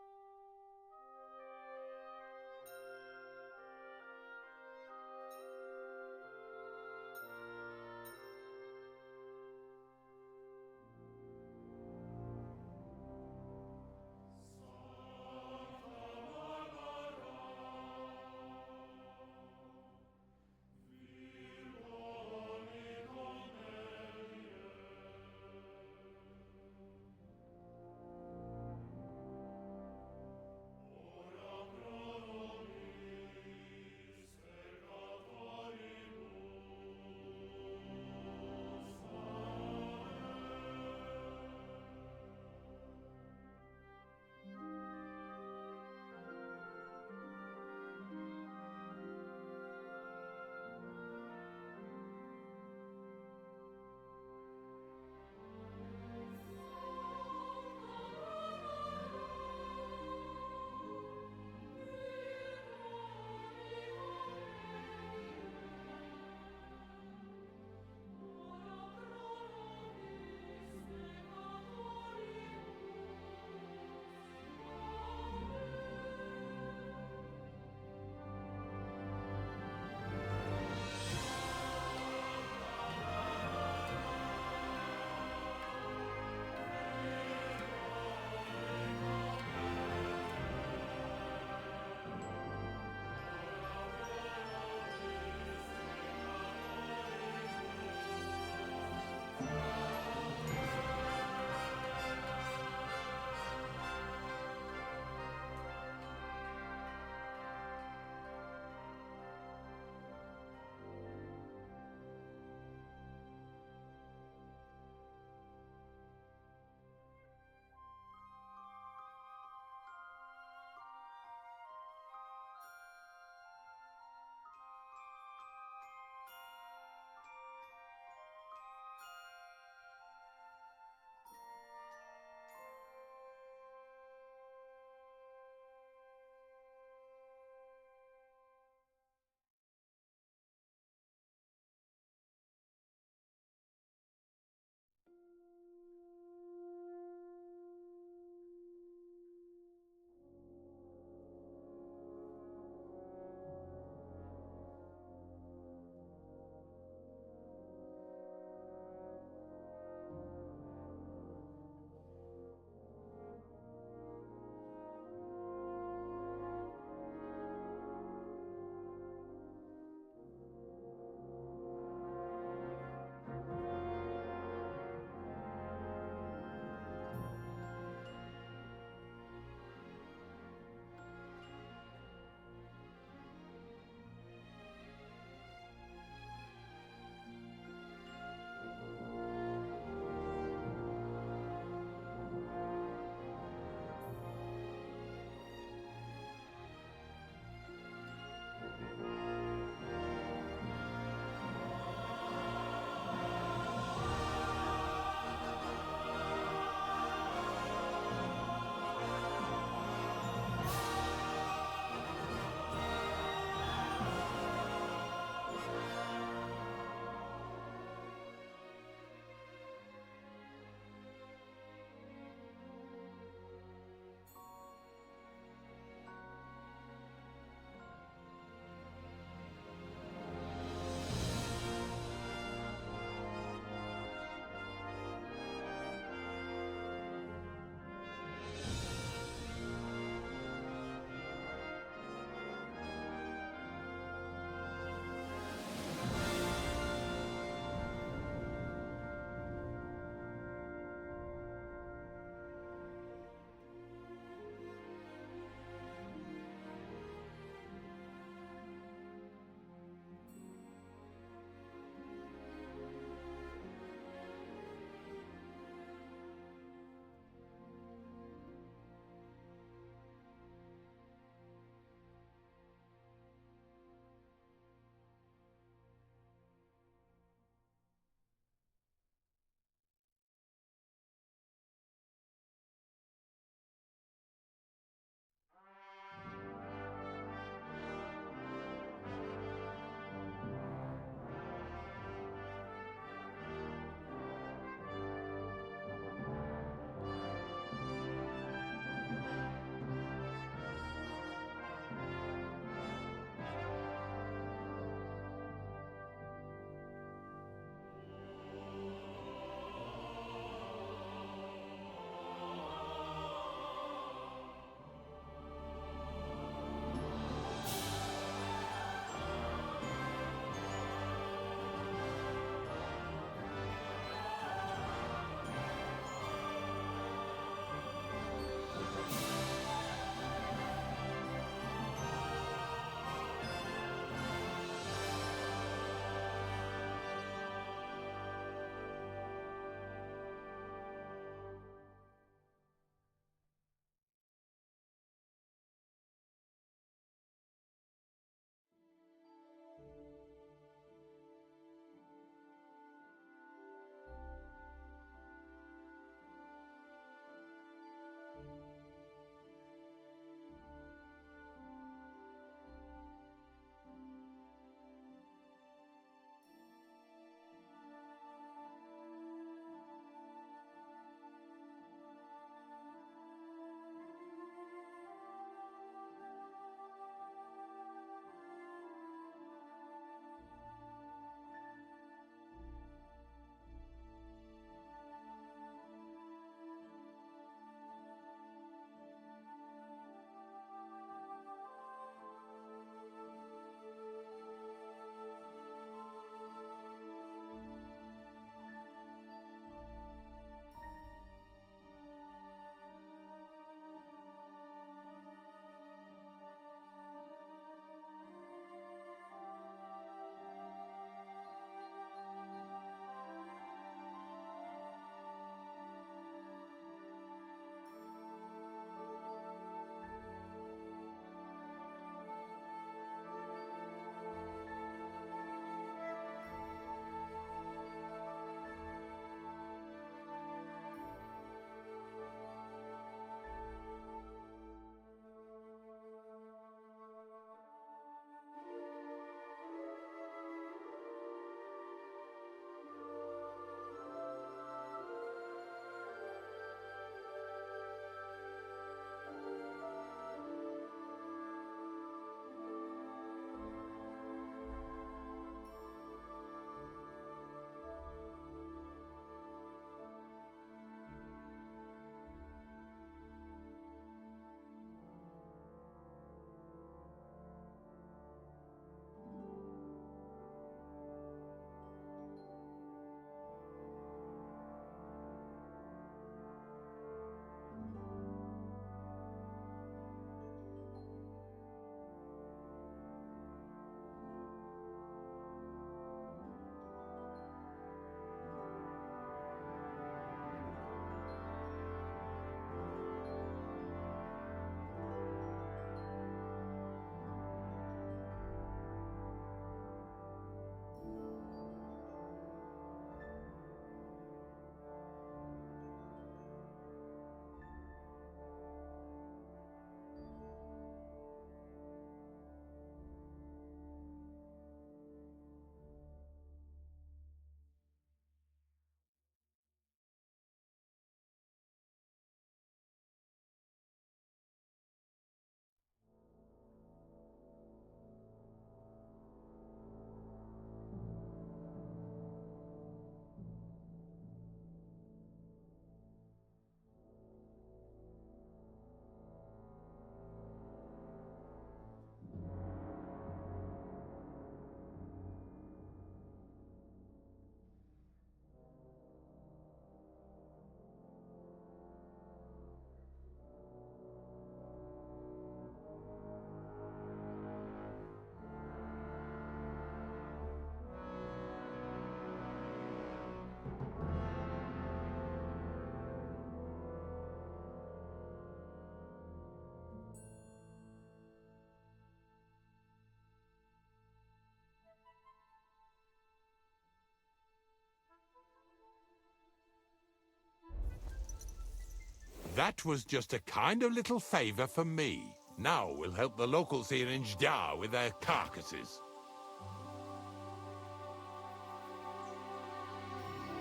That was just a kind of little favor for me. Now we'll help the locals here in Jdar with their carcasses.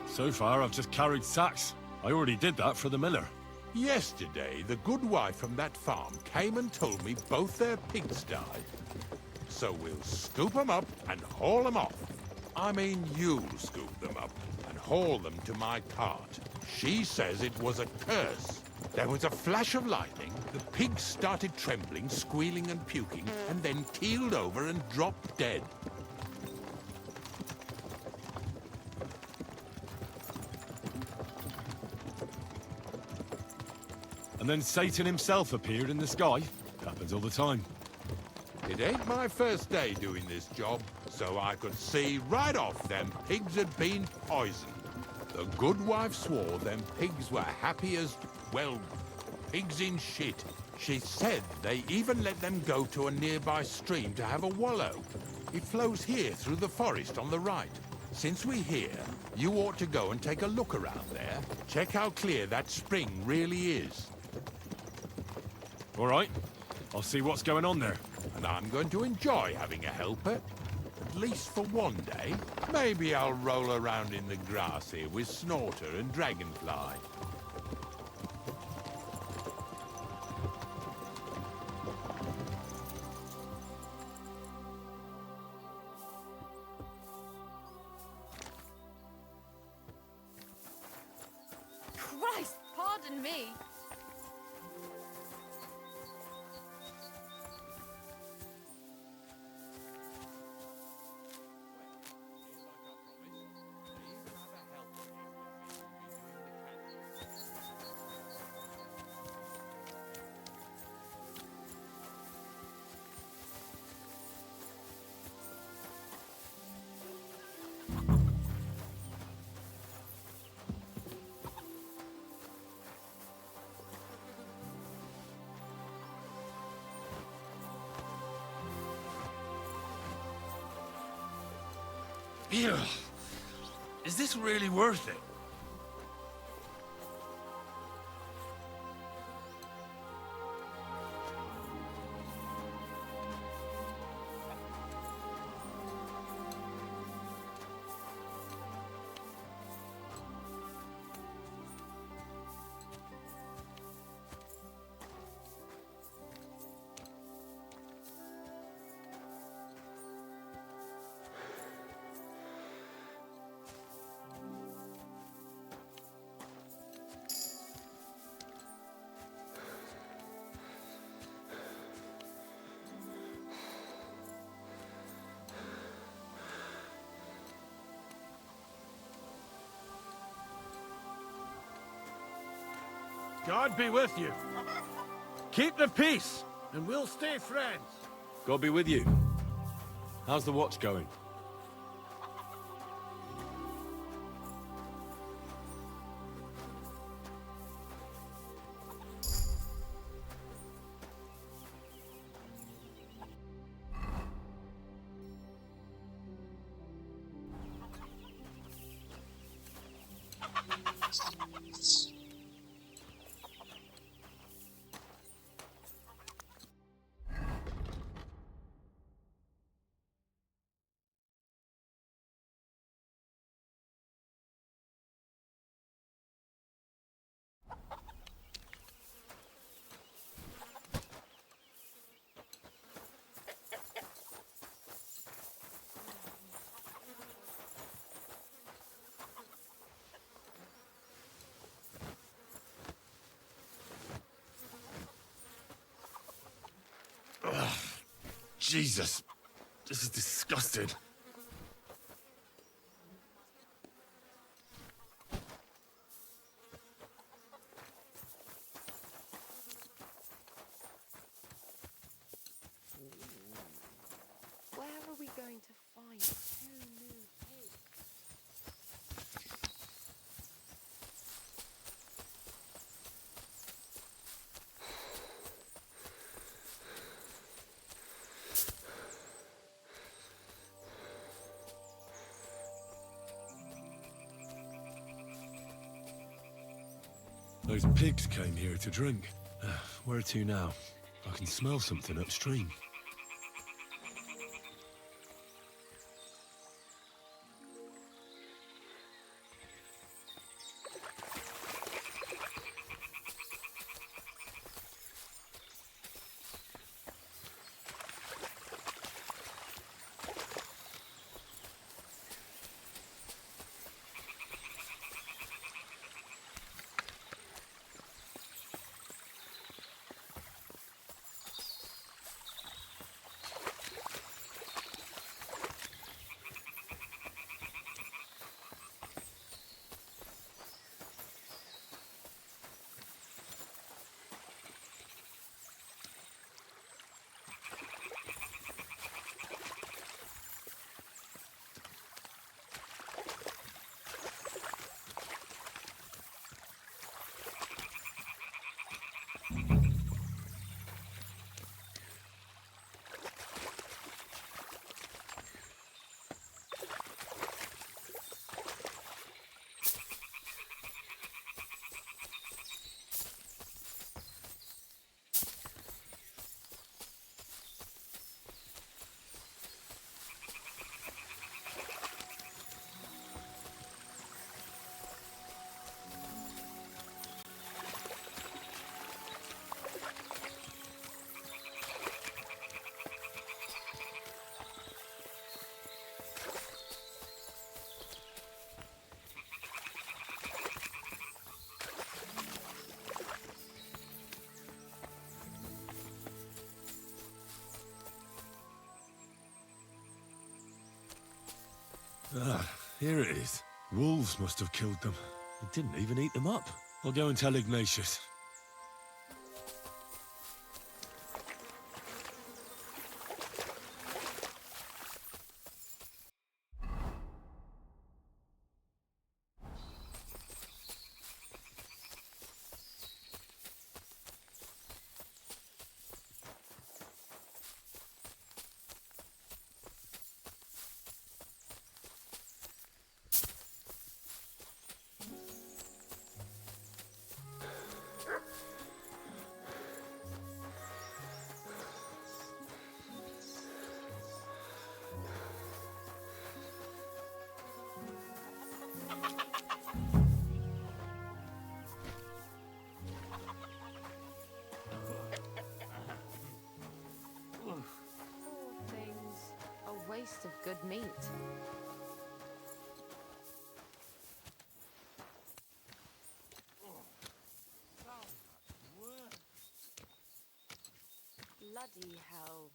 So far, I've just carried sacks. I already did that for the miller. Yesterday, the good wife from that farm came and told me both their pigs died. So we'll scoop them up and haul them off. I mean, you'll scoop them up and haul them to my cart. She says it was a curse. There was a flash of lightning, the pigs started trembling, squealing and puking, and then keeled over and dropped dead. And then Satan himself appeared in the sky. Happens all the time. It ain't my first day doing this job, so I could see right off them pigs had been poisoned. The good wife swore them pigs were happy as, well, pigs in shit. She said they even let them go to a nearby stream to have a wallow. It flows here through the forest on the right. Since we're here, you ought to go and take a look around there. Check how clear that spring really is. All right. I'll see what's going on there. And I'm going to enjoy having a helper. At least for one day. Maybe I'll roll around in the grass here with Snorter and Dragonfly. Christ, pardon me. Ew. Is this really worth it? God be with you. Keep the peace, and we'll stay friends. God be with you. How's the watch going? Jesus, this is disgusting. Where are we going to find 2 new pigs? Those pigs came here to drink. Where to now? I can smell something upstream. Ah, here it is. Wolves must have killed them. It didn't even eat them up. I'll go and tell Ignatius. Poor things. A waste of good meat. Bloody hell.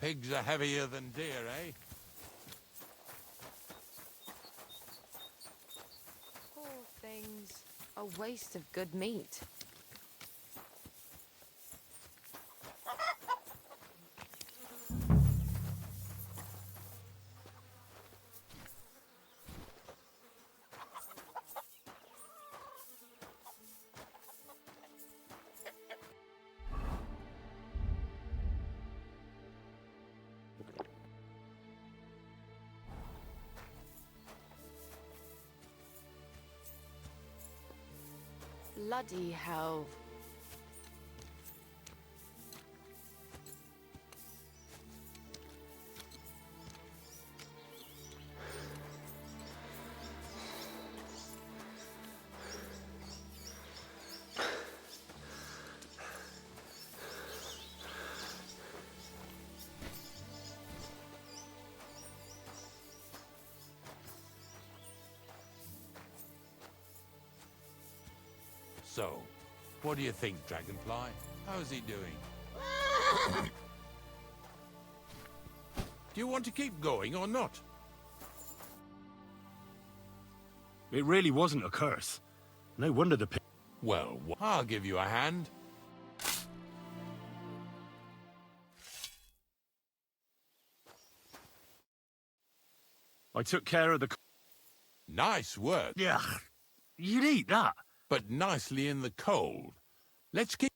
Pigs are heavier than deer, eh? Poor things. A waste of good meat. Bloody hell. So, what do you think, Dragonfly? How's he doing? Do you want to keep going or not? It really wasn't a curse. No wonder the pig... Well, I'll give you a hand. I took care of the... Nice work, Yeah, you'd eat that. but nicely in the cold. Let's keep...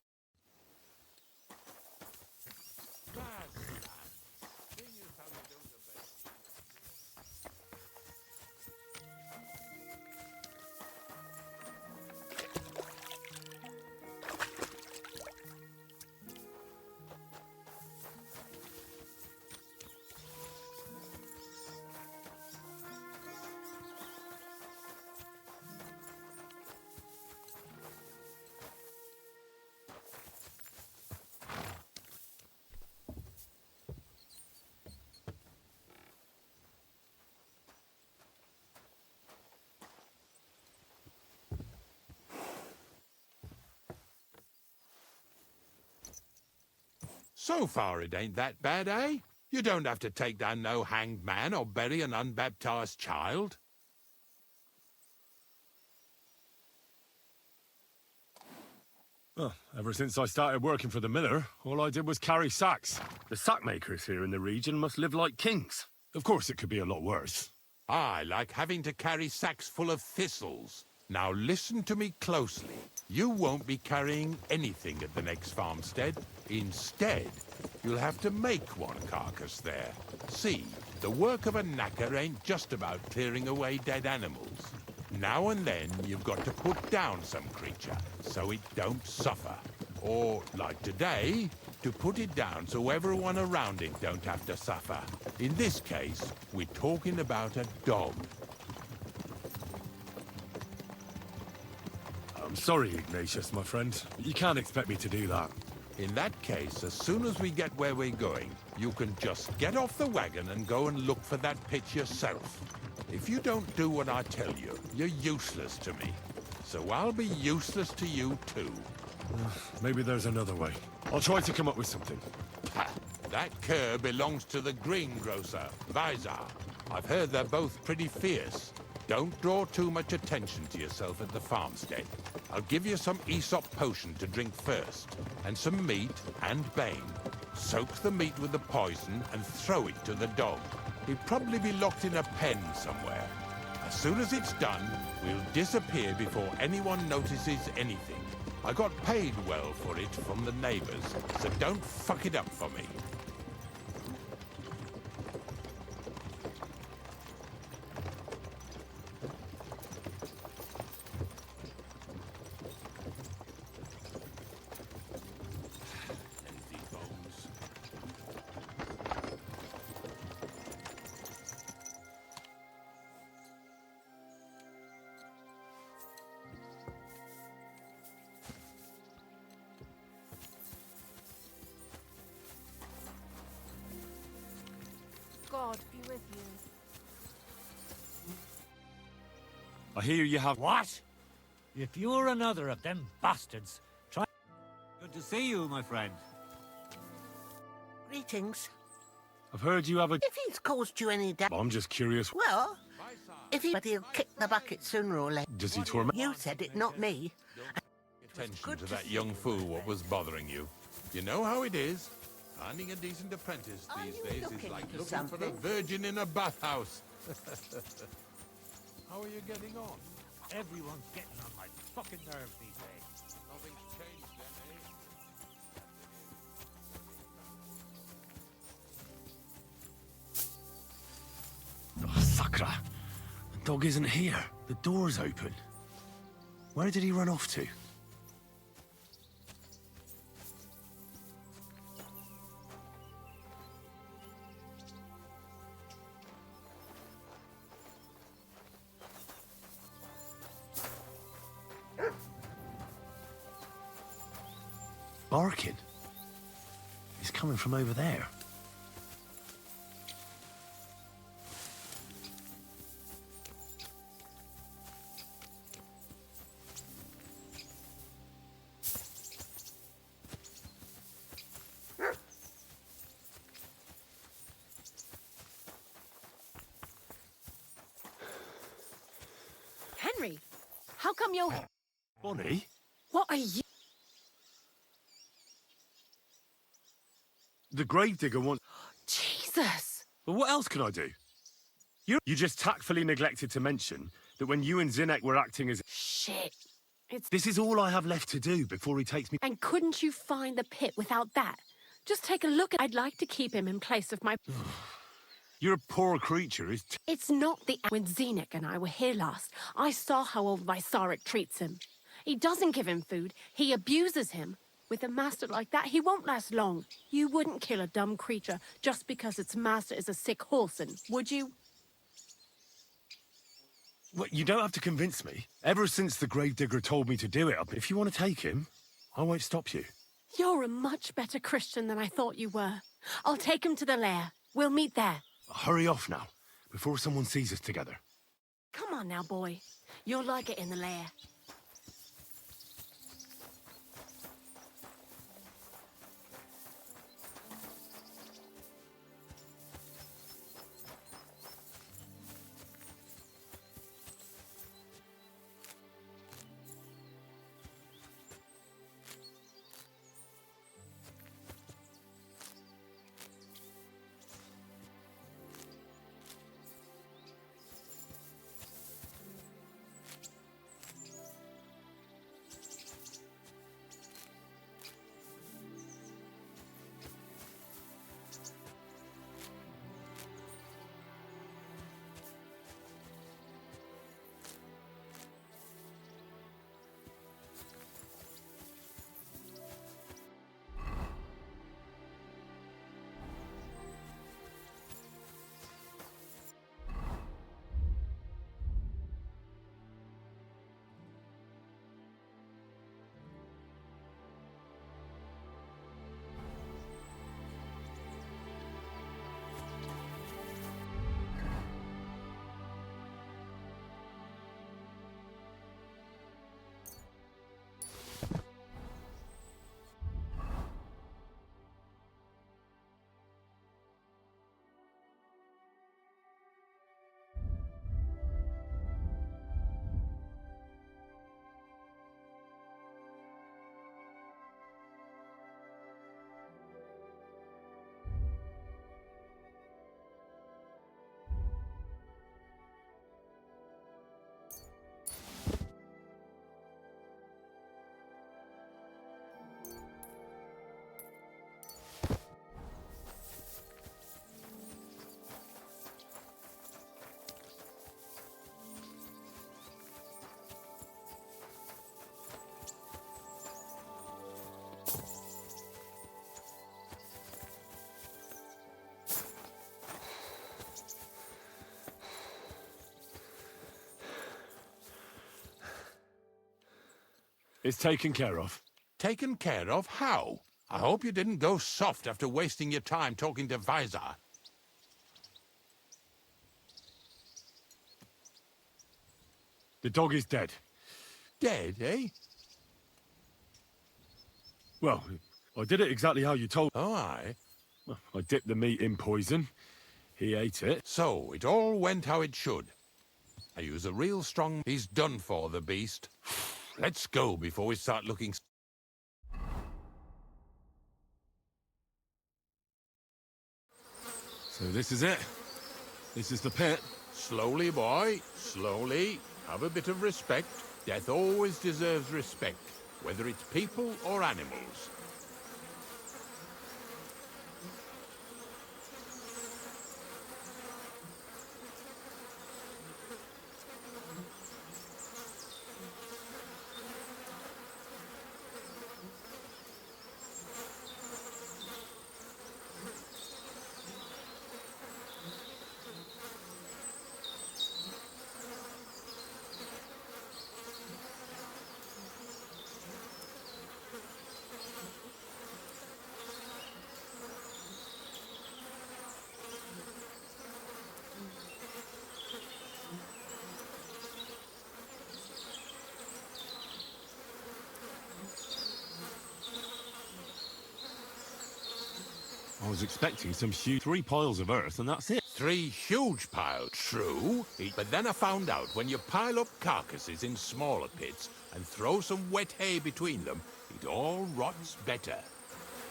So far, it ain't that bad, eh? You don't have to take down no hanged man or bury an unbaptized child. Well, ever since I started working for the miller, all I did was carry sacks. The sack makers here in the region must live like kings. Of course, it could be a lot worse. I like having to carry sacks full of thistles. Now listen to me closely. You won't be carrying anything at the next farmstead. Instead, you'll have to make one carcass there. See, the work of a knacker ain't just about clearing away dead animals. Now and then, you've got to put down some creature, so it don't suffer. Or, like today, to put it down so everyone around it don't have to suffer. In this case, we're talking about a dog. I'm sorry, Ignatius, my friend. But you can't expect me to do that. In that case, as soon as we get where we're going, you can just get off the wagon and go and look for that pit yourself. If you don't do what I tell you, you're useless to me. So I'll be useless to you too. Maybe there's another way. I'll try to come up with something. Ha! That cur belongs to the greengrocer, Vizar. I've heard they're both pretty fierce. Don't draw too much attention to yourself at the farmstead. I'll give you some Aesop potion to drink first, and some meat and bane. Soak the meat with the poison and throw it to the dog. He'll probably be locked in a pen somewhere. As soon as it's done, we'll disappear before anyone notices anything. I got paid well for it from the neighbors, so don't fuck it up for me. Lazy bones. God be with you. I hear you have... What? If you're another of them bastards, try... Good to see you, my friend. Greetings. I've heard you have a... If he's caused you any damage, I'm just curious. well, if he... But he'll kick the bucket sooner or later. Does he torment... You said it, not me. Attention to that young fool what was bothering you. You know how it is. Finding a decent apprentice Are these you days is looking like for looking for a something? virgin in a bathhouse. How are you getting on? Everyone's getting on my fucking nerves these days. Nothing's changed then, eh? Oh, Sakra. The dog isn't here. The door's open. Where did he run off to? Barking. He's coming from over there. Can How come you're... Bonnie? What are you... The gravedigger wants... Jesus! Well, what else can I do? You just tactfully neglected to mention that when you and Zinnek were acting as... Shit. It's... This is all I have left to do before he takes me... And couldn't you find the pit without that? Just take a look at... I'd like to keep him in place of my... You're a poor creature, It's not the... When Zinnek and I were here last, I saw how old Vysarik treats him. He doesn't give him food. He abuses him. With a master like that, he won't last long. You wouldn't kill a dumb creature just because its master is a sick horseman, would you? Well, you don't have to convince me. Ever since the gravedigger told me to do it, if you want to take him, I won't stop you. You're a much better Christian than I thought you were. I'll take him to the lair. We'll meet there. Hurry off now, before someone sees us together. Come on now, boy. You'll like it in the lair. It's taken care of. Taken care of? How? I hope you didn't go soft after wasting your time talking to Visor. The dog is dead. Dead, eh? Well, I did it exactly how you told. Oh, aye. Well, I dipped the meat in poison. He ate it. So, it all went how it should. I use a real strong... He's done for, the beast. Let's go before we start looking... So this is it. This is the pit. Slowly, boy. Slowly. Have a bit of respect. Death always deserves respect, whether it's people or animals. I was expecting some huge 3 piles of earth, and that's it. 3 huge piles. True, but then I found out when you pile up carcasses in smaller pits and throw some wet hay between them, it all rots better.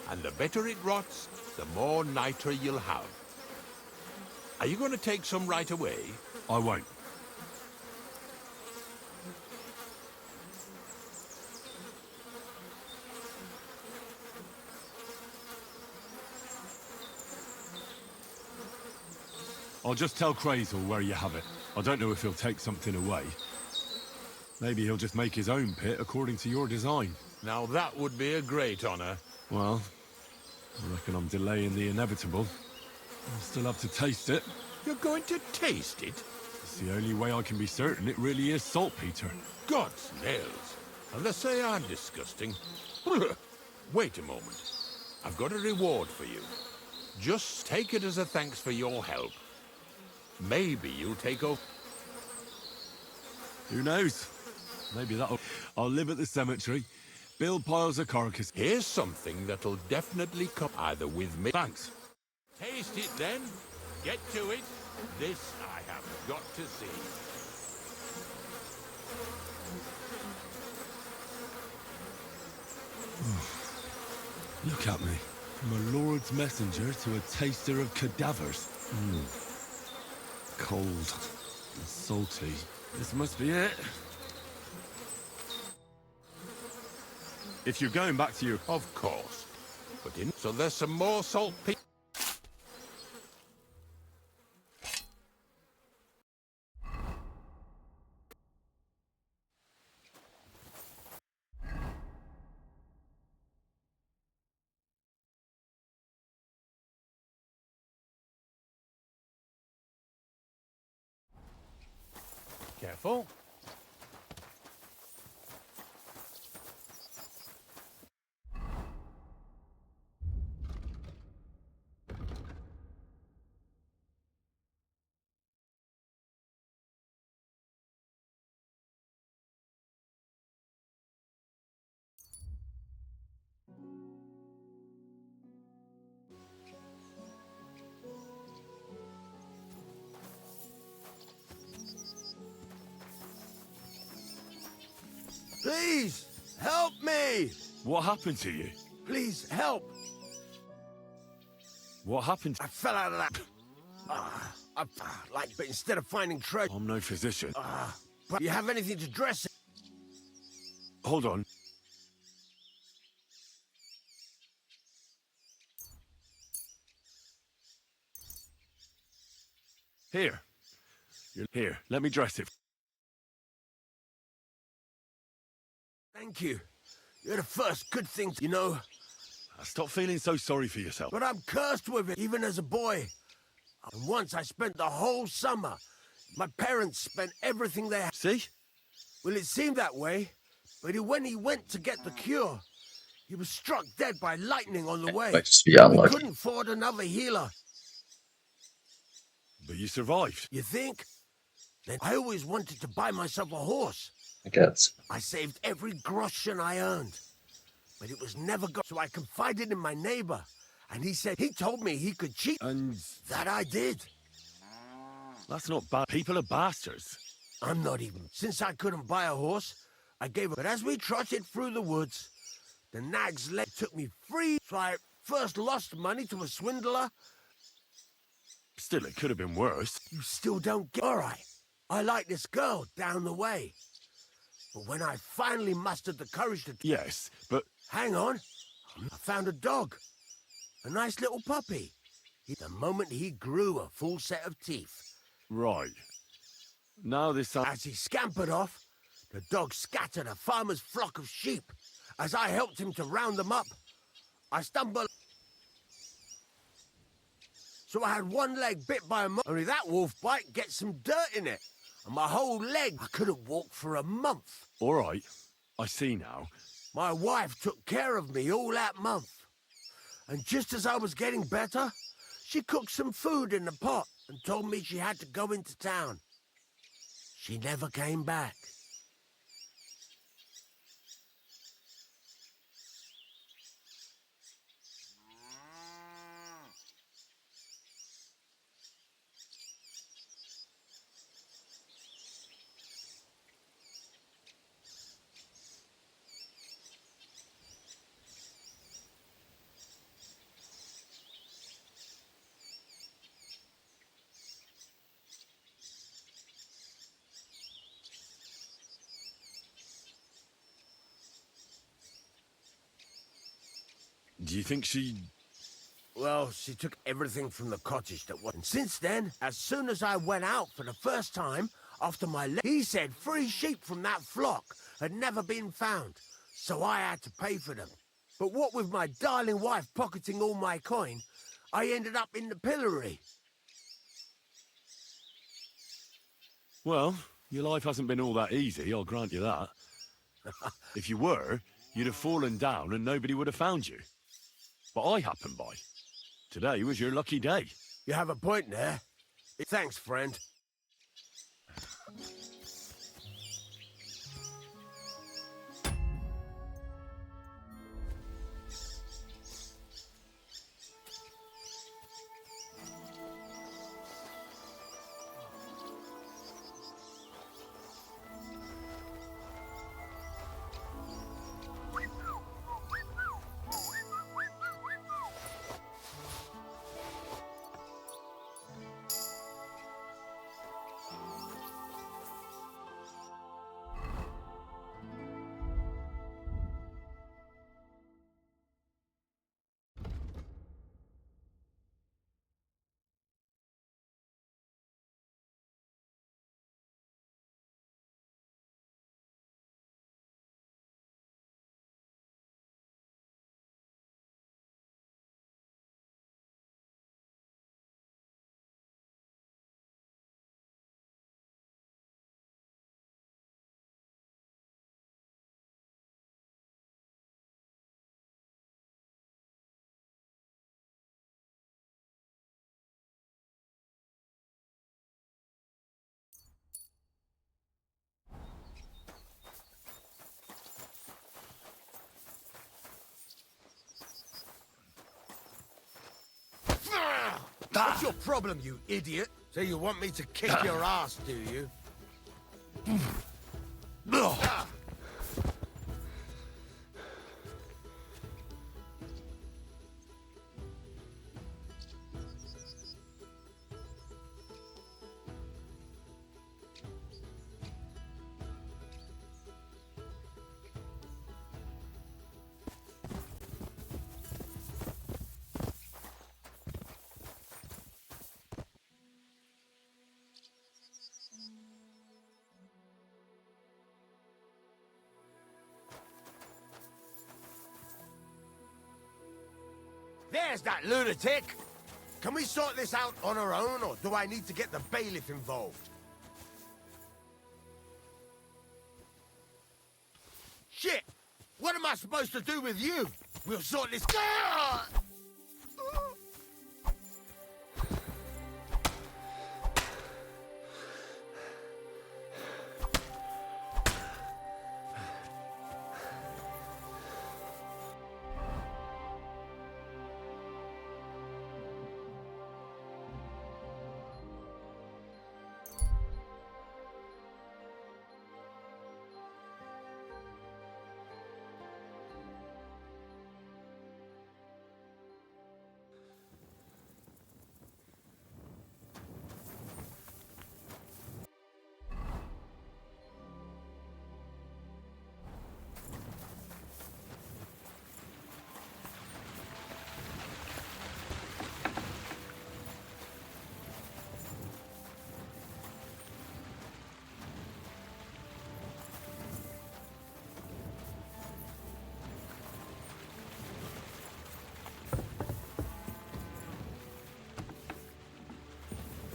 And the better it rots, the more nitre you'll have. Are you going to take some right away? I won't. I'll just tell Crazel where you have it. I don't know if he'll take something away. Maybe he'll just make his own pit according to your design. Now that would be a great honor. Well, I reckon I'm delaying the inevitable. I'll still have to taste it. You're going to taste it? It's the only way I can be certain it really is saltpeter. God's nails. And they say I'm disgusting. Wait a moment. I've got a reward for you. Just take it as a thanks for your help. Maybe you'll take over. Who knows? Maybe that'll... I'll live at the cemetery, build piles of carcass. Here's something that'll definitely come either with me. Thanks. Taste it then. Get to it. This I have got to see. Look at me. From a lord's messenger to a taster of cadavers. Cold and salty. This must be it. If you're going back to your... Of course. But in... So there's some more saltpeter. Careful. Please, help me! What happened to you? Please, help! What happened? I fell out of that... but instead of finding treasure... I'm no physician. But you have anything to dress it? Hold on. Here. Here, let me dress it. Thank you. You're the first good thing, you know. Stop feeling so sorry for yourself. But I'm cursed with it, even as a boy. And once I spent the whole summer. My parents spent everything they had. See? Well, it seemed that way. But when he went to get the cure, he was struck dead by lightning on the way. Might just be We unlucky. couldn't afford another healer. But you survived. You think? Then I always wanted to buy myself a horse. I guess. I saved every groschen I earned. But it was never got, so I confided in my neighbor. And he told me he could cheat. And That I did. that's not bad. People are bastards. I'm not even. Since I couldn't buy a horse, I gave it. But as we trotted through the woods, the nag's leg took me free. So I first lost money to a swindler. Still, it could have been worse. You still don't get... All right. I like this girl down the way. But when I finally mustered the courage to... Yes, but... Hang on. I found a dog. A nice little puppy. The moment he grew a full set of teeth. Right. Now this sounds... As he scampered off, the dog scattered a farmer's flock of sheep. As I helped him to round them up, I stumbled... So I had one leg bit by a monkey. Only that wolf bite gets some dirt in it. And my whole leg, I couldn't walk for a month. All right. I see now. My wife took care of me all that month. And just as I was getting better, she cooked some food in the pot and told me she had to go into town. She never came back. Do you think she... Well, she took everything from the cottage that was. And since then, as soon as I went out for the first time, after he said 3 sheep from that flock had never been found, so I had to pay for them. But what with my darling wife pocketing all my coin, I ended up in the pillory. Well, your life hasn't been all that easy, I'll grant you that. If you were, you'd have fallen down and nobody would have found you. But I happened by. Today was your lucky day. You have a point there. Thanks, friend. What's your problem, you idiot? So you want me to kick your ass, do you? There's that lunatic! Can we sort this out on our own, or do I need to get the bailiff involved? Shit! What am I supposed to do with you? We'll sort this...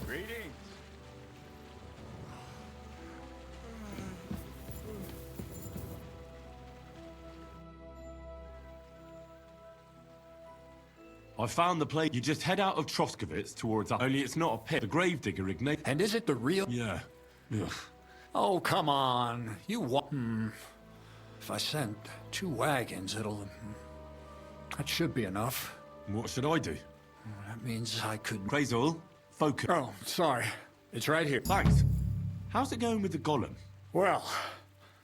Greetings. I found the place. You just head out of Troskovitz towards... Only it's not a pit. The gravedigger Ignatius... And is it the real... Yeah. Ugh. Oh, come on. You want... If I send 2 wagons, it'll... That should be enough. What should I do? That means I could... Crazol, focus. Oh, sorry. It's right here. Thanks. How's it going with the golem? Well,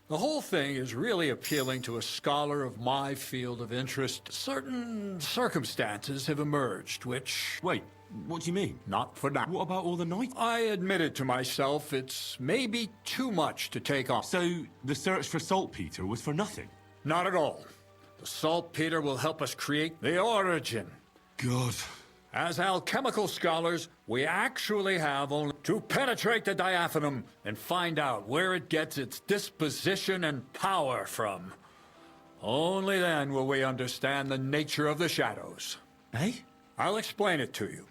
the whole thing is really appealing to a scholar of my field of interest. Certain circumstances have emerged, which... Wait, what do you mean? Not for now. What about all the night? I admitted to myself it's maybe too much to take on. So, the search for saltpeter was for nothing? Not at all. The saltpeter will help us create the origin. God. As alchemical scholars, we actually have only to penetrate the diaphanum and find out where it gets its disposition and power from. Only then will we understand the nature of the shadows. Eh? I'll explain it to you.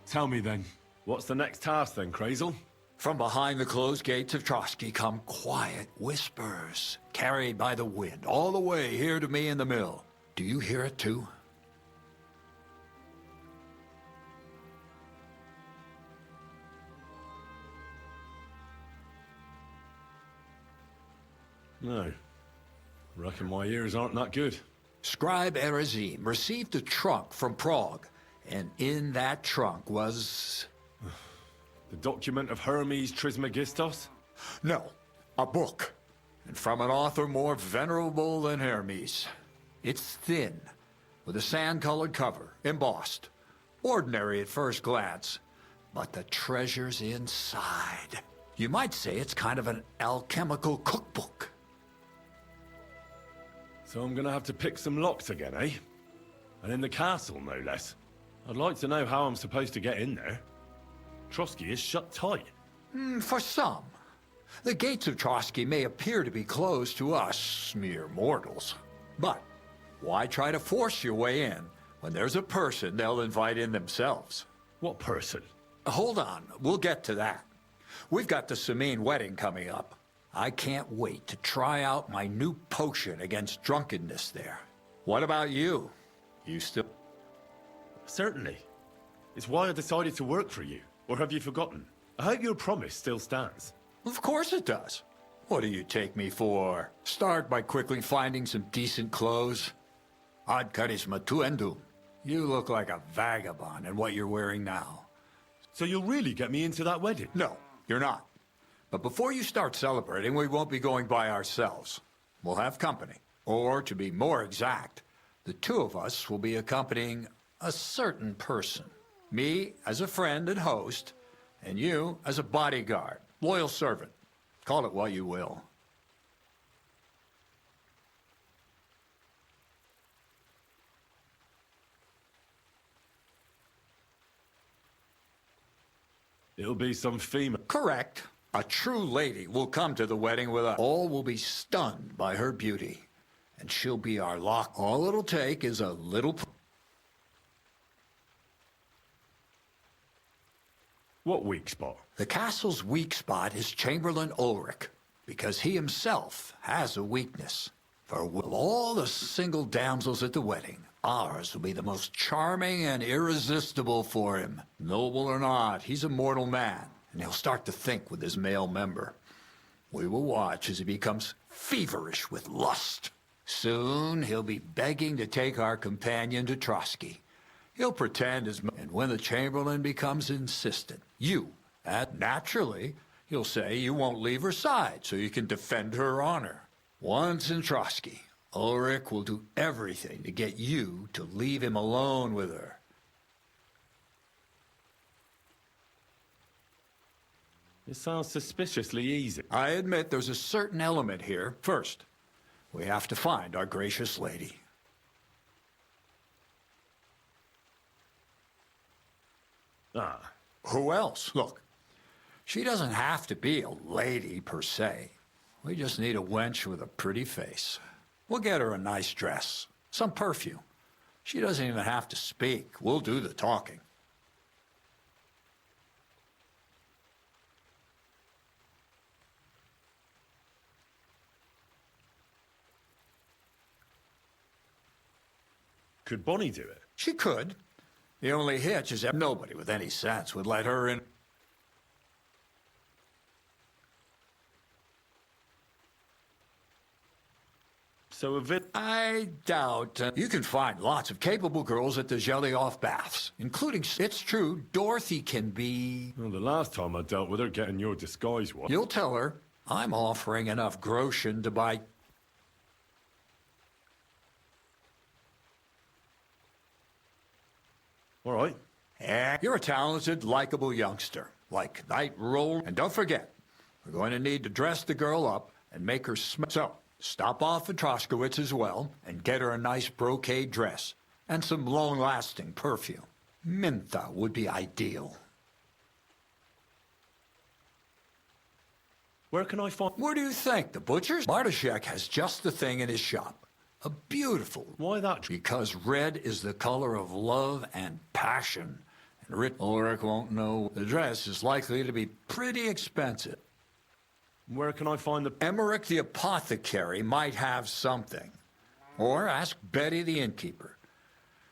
Tell me then, what's the next task then, Crazel? From behind the closed gates of Trotsky come quiet whispers, carried by the wind, all the way here to me in the mill. Do you hear it too? No. Reckon my ears aren't that good. Scribe Erezim received a trunk from Prague, and in that trunk was... The document of Hermes Trismegistos? No, a book. And from an author more venerable than Hermes. It's thin, with a sand-colored cover, embossed. Ordinary at first glance, but the treasure's inside. You might say it's kind of an alchemical cookbook. So I'm gonna have to pick some locks again, eh? And in the castle, no less. I'd like to know how I'm supposed to get in there. Trotsky is shut tight. For some. The gates of Trotsky may appear to be closed to us, mere mortals. But why try to force your way in when there's a person they'll invite in themselves? What person? Hold on, we'll get to that. We've got the Samine wedding coming up. I can't wait to try out my new potion against drunkenness there. What about you? You still... Certainly. It's why I decided to work for you. Or have you forgotten? I hope your promise still stands. Of course it does. What do you take me for? Start by quickly finding some decent clothes. Ad charisma tuendum. You look like a vagabond in what you're wearing now. So you'll really get me into that wedding? No, you're not. But before you start celebrating, we won't be going by ourselves. We'll have company. Or, to be more exact, the two of us will be accompanying a certain person. Me as a friend and host, and you as a bodyguard, loyal servant. Call it what you will. It'll be some female. Correct. A true lady will come to the wedding with us. All will be stunned by her beauty. And she'll be our lock. All it'll take is a little... What weak spot? The castle's weak spot is Chamberlain Ulrich, because he himself has a weakness. For of all the single damsels at the wedding, ours will be the most charming and irresistible for him. Noble or not, he's a mortal man, and he'll start to think with his male member. We will watch as he becomes feverish with lust. Soon he'll be begging to take our companion to Trotsky. He'll pretend as and when the Chamberlain becomes insistent, naturally, he'll say you won't leave her side so you can defend her honor. Once in Trotsky, Ulrich will do everything to get you to leave him alone with her. It sounds suspiciously easy. I admit there's a certain element here. First, we have to find our gracious lady. Ah. Who else? Look, she doesn't have to be a lady per se. We just need a wench with a pretty face. We'll get her a nice dress, some perfume. She doesn't even have to speak. We'll do the talking. Could Bonnie do it? She could. The only hitch is that nobody with any sense would let her in. So I doubt. You can find lots of capable girls at the Zhelyov baths, including, it's true, Dorothy can be... Well, the last time I dealt with her getting your disguise was... You'll tell her I'm offering enough groschen to buy... All right. And you're a talented, likable youngster, like Night Roll. And don't forget, we're going to need to dress the girl up and make her smell. So, stop off at Troskowitz as well and get her a nice brocade dress and some long-lasting perfume. Mintha would be ideal. Where can I find... Where do you think? The butcher's? Bartoszek has just the thing in his shop. A beautiful... Why that? Because red is the color of love and passion. And Ulrich won't know. The dress is likely to be pretty expensive. Where can I find the... Emmerich the apothecary might have something. Or ask Betty the innkeeper.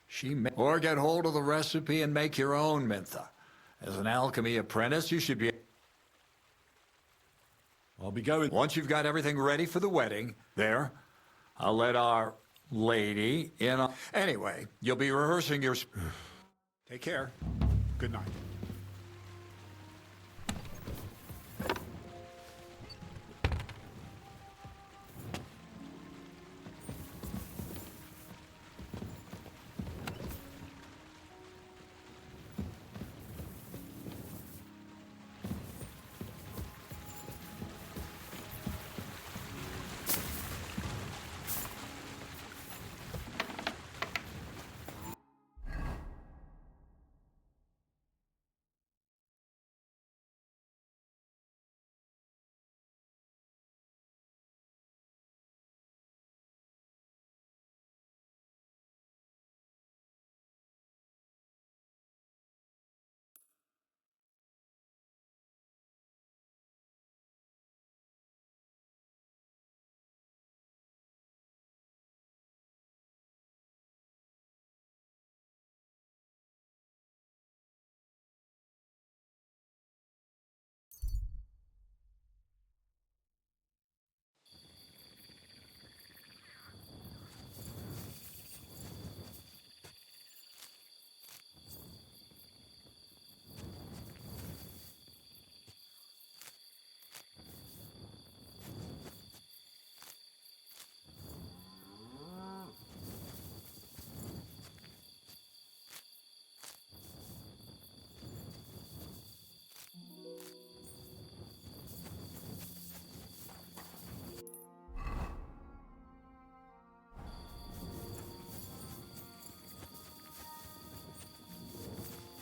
She may... Or get hold of the recipe and make your own Mintha. As an alchemy apprentice, you should be... I'll be going. Once you've got everything ready for the wedding, there, I'll let our lady in on... Anyway, you'll be rehearsing your... Take care. Good night.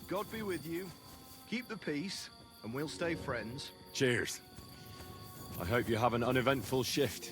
God be with you. Keep the peace, and we'll stay friends. Cheers. I hope you have an uneventful shift.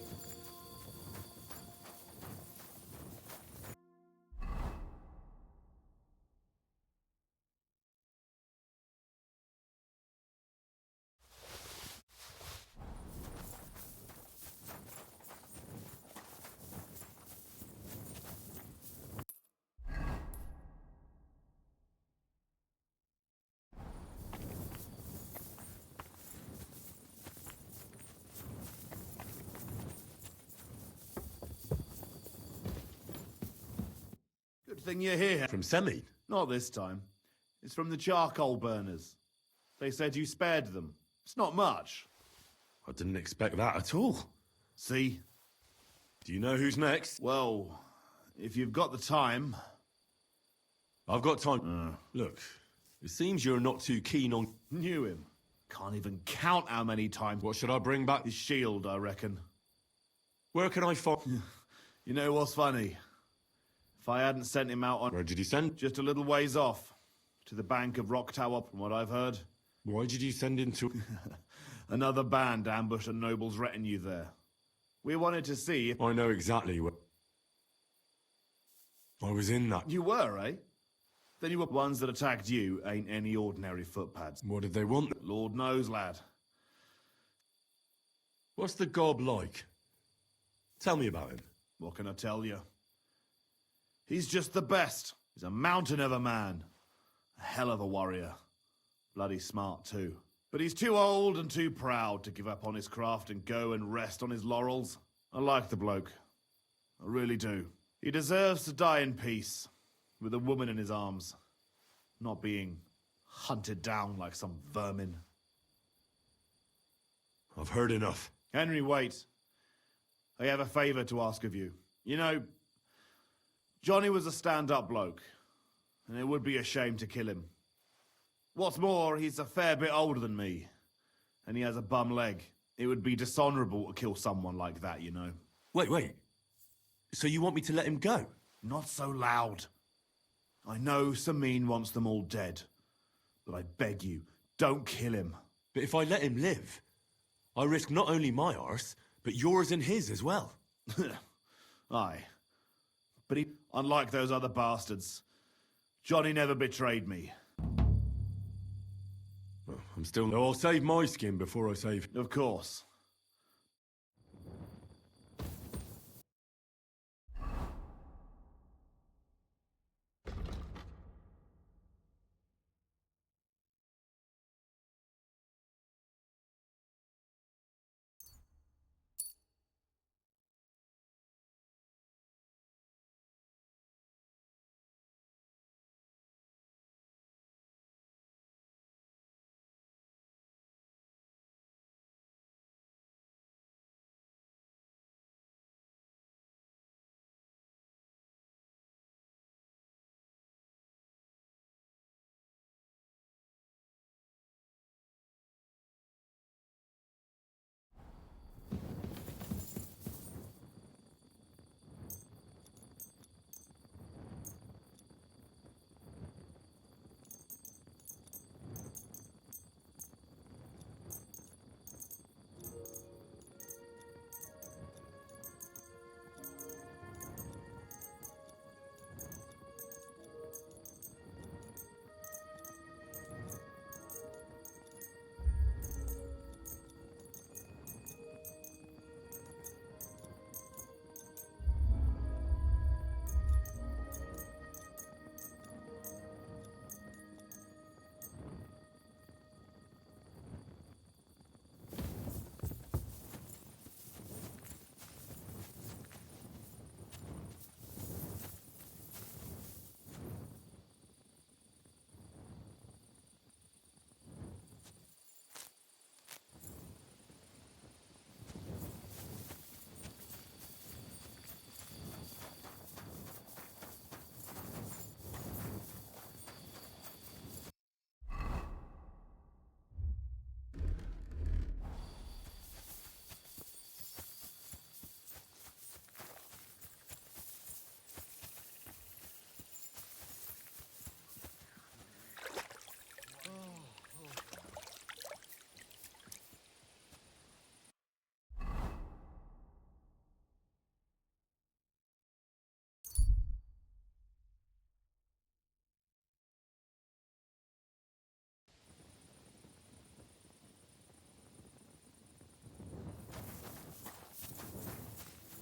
Good thing you're here. From Semi? Not this time. It's from the charcoal burners. They said you spared them. It's not much. I didn't expect that at all. See? Do you know who's next? Well, if you've got the time... I've got time. Look, it seems you're not too keen on... Knew him. Can't even count how many times. What should I bring back? His shield, I reckon. Where can I find... You know what's funny? If I hadn't sent him out on... Where did you send? Just a little ways off. To the bank of Rock Tower, from what I've heard. Why did you send him to... Another band ambushed a noble's retinue there. We wanted to see if... I know exactly where... I was in that. You were, eh? Then you were... Ones that attacked you ain't any ordinary footpads. What did they want? Lord knows, lad. What's the gob like? Tell me about him. What can I tell you? He's just the best. He's a mountain of a man. A hell of a warrior. Bloody smart, too. But he's too old and too proud to give up on his craft and go and rest on his laurels. I like the bloke. I really do. He deserves to die in peace, with a woman in his arms, not being hunted down like some vermin. I've heard enough. Henry, wait. I have a favor to ask of you. You know, Johnny was a stand-up bloke. and it would be a shame to kill him. What's more, he's a fair bit older than me, and he has a bum leg. It would be dishonorable to kill someone like that, you know. Wait. So you want me to let him go? Not so loud. I know Samin wants them all dead, but I beg you, don't kill him. But if I let him live, I risk not only my arse, but yours and his as well. Aye. But unlike those other bastards, Johnny never betrayed me. Well, I'll save my skin before I save... Of course.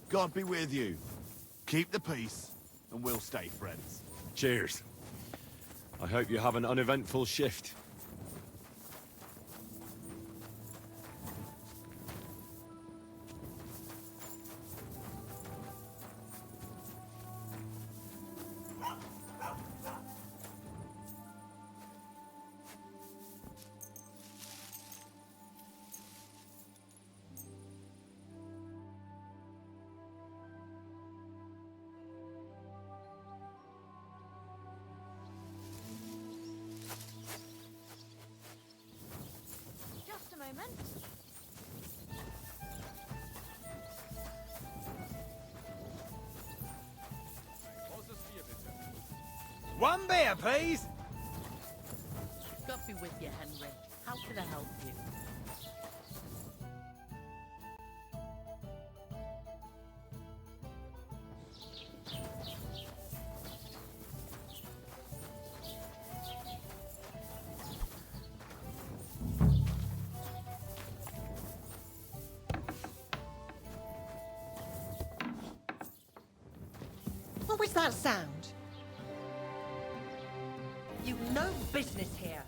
God be with you. Keep the peace, and we'll stay friends. Cheers. I hope you have an uneventful shift. Just a moment. One beer, please! God be with you, Henry. How can I help you? What was that sound? You've no business here.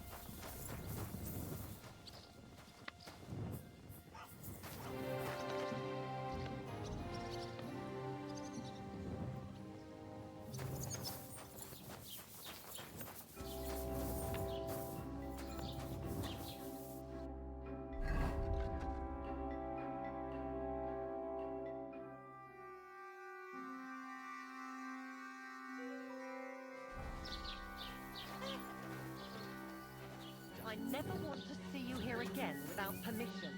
I never want to see you here again without permission.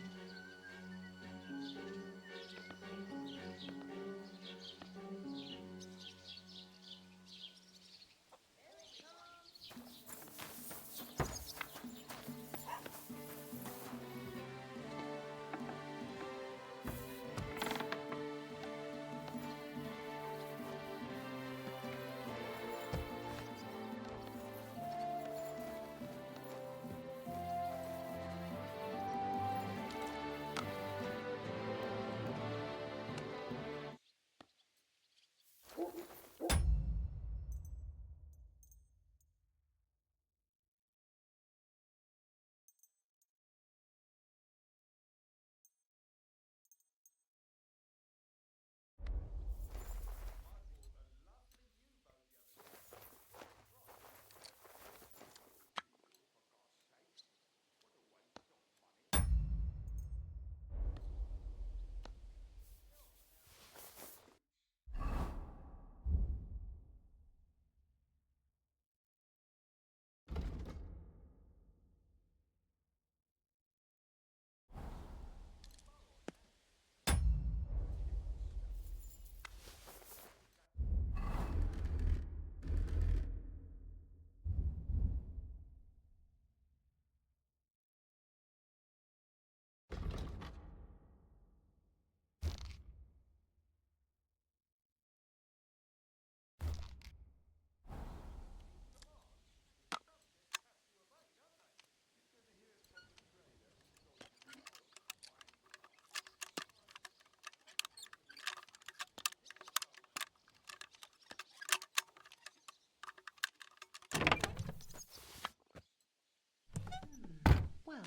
Well,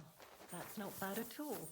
that's not bad at all.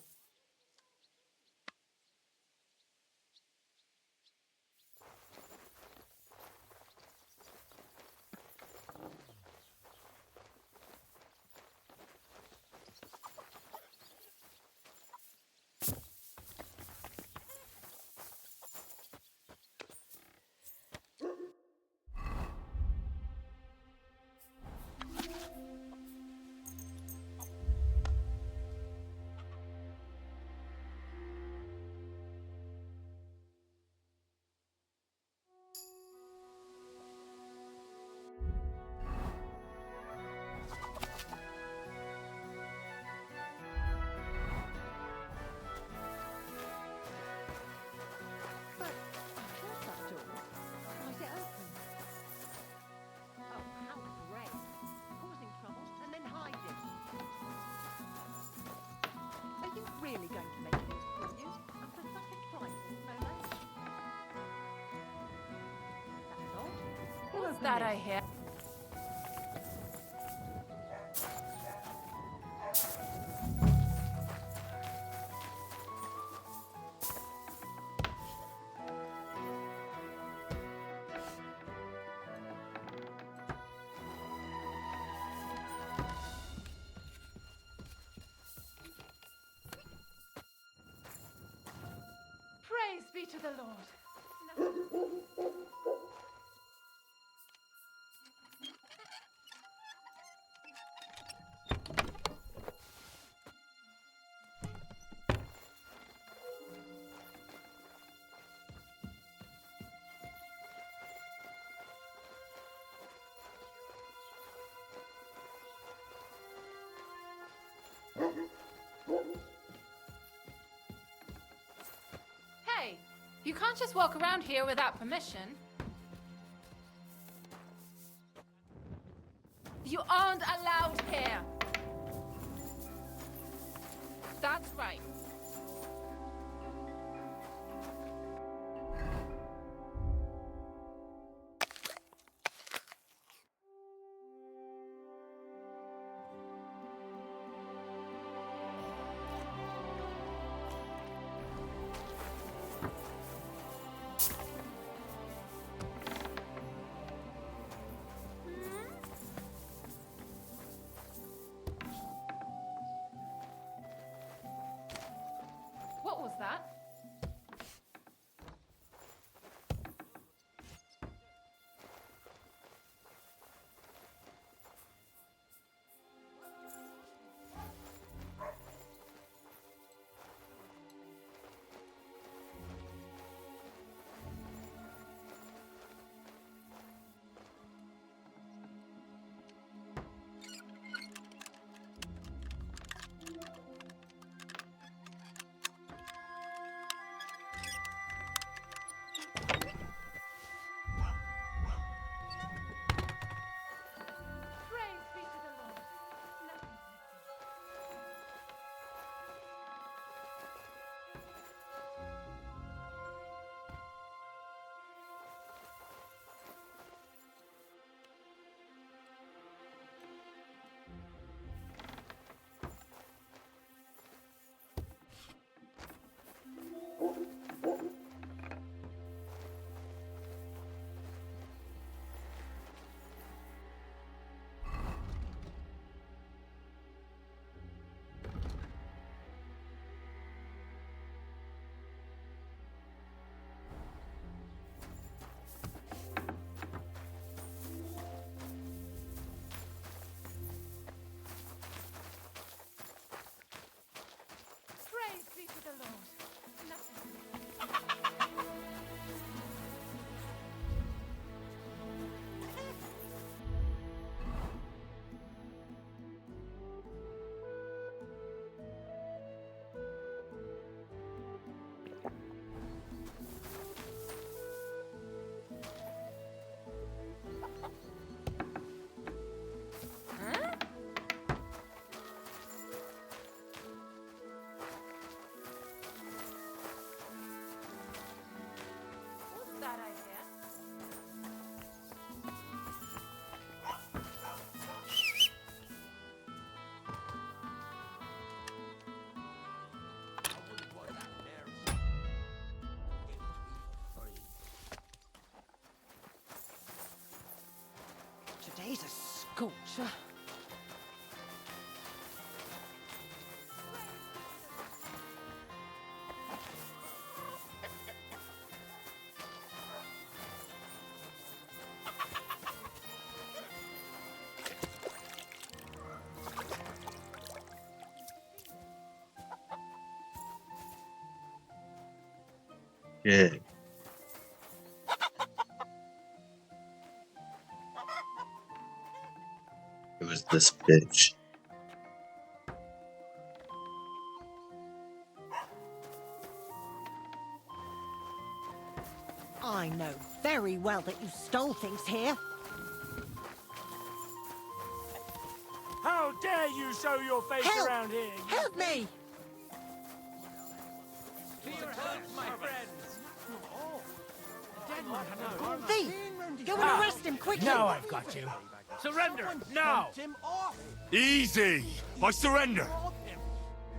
Really going to make it for you? And for such a trifle, no less? That's odd. What's that I hear? Praise be to the Lord. Hey, you can't just walk around here without permission. You aren't allowed here. That's right. He's a scorcher. Yeah. It was this bitch. I know very well that you stole things here. How dare you show your face Help! around here? Help me! To your hands, my friends! Thief! Go and arrest him quickly! Now I've got you. Surrender, now! Easy! I surrender!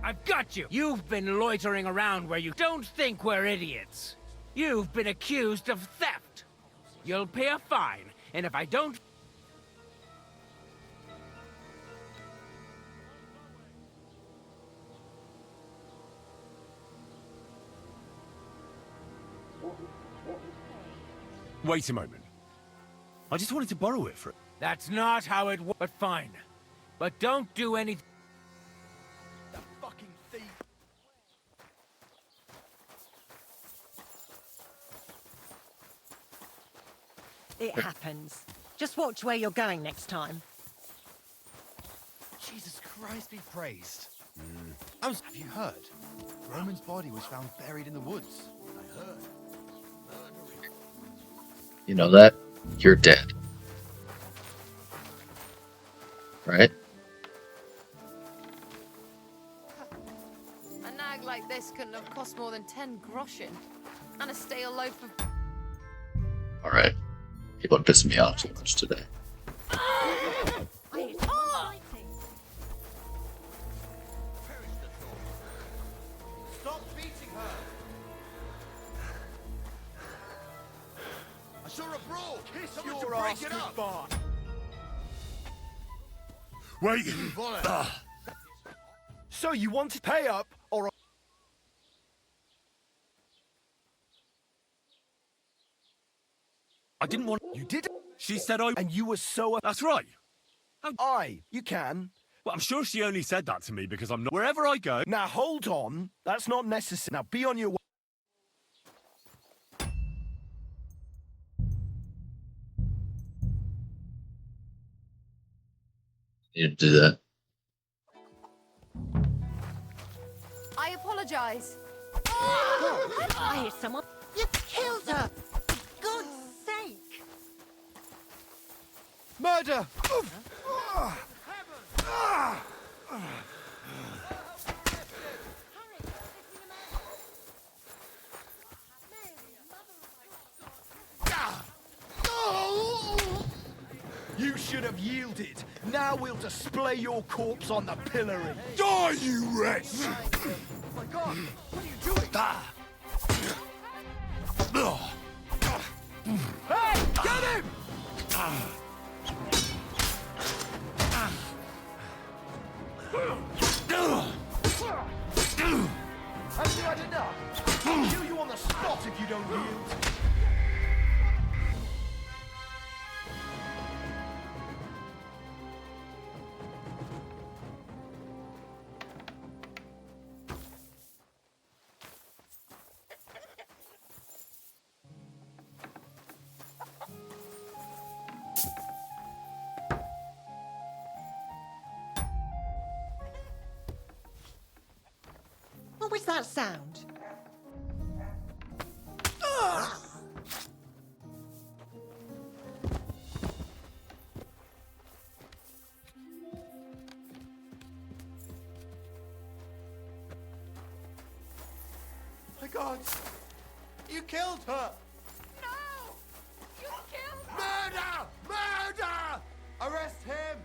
I've got you! You've been loitering around where you don't think we're idiots. You've been accused of theft. You'll pay a fine, and if I don't... Wait a moment. I just wanted to borrow it for... That's not how it works. But fine. But don't do anything... The fucking thief! It happens. Just watch where you're going next time. Jesus Christ be praised. Have you heard? Roman's body was found buried in the woods. I heard. You know that? You're dead. Right? A nag like this couldn't have cost more than 10 groschen. And a stale loaf of... Alright. People are pissing me off too much today. Stop beating her! I saw a brawl! Someone to break it up! Wait! So you want to pay up, or... I didn't want... You did? She said I... And you were so... That's right. You can. Well, I'm sure she only said that to me because I'm not... Wherever I go... Now hold on. That's not necessary. Now be on your way. You need to do that. I apologize. I hear someone. You killed her! For God's sake! Murder! You should have yielded. Now we'll display your corpse on the pillory. Die, you wretch! Oh my God! What are you doing? Hey! Get him! Have you had enough? I'll kill you on the spot if you don't yield. What was that sound? My God! You killed her! No! You killed her! Murder! Murder! Arrest him!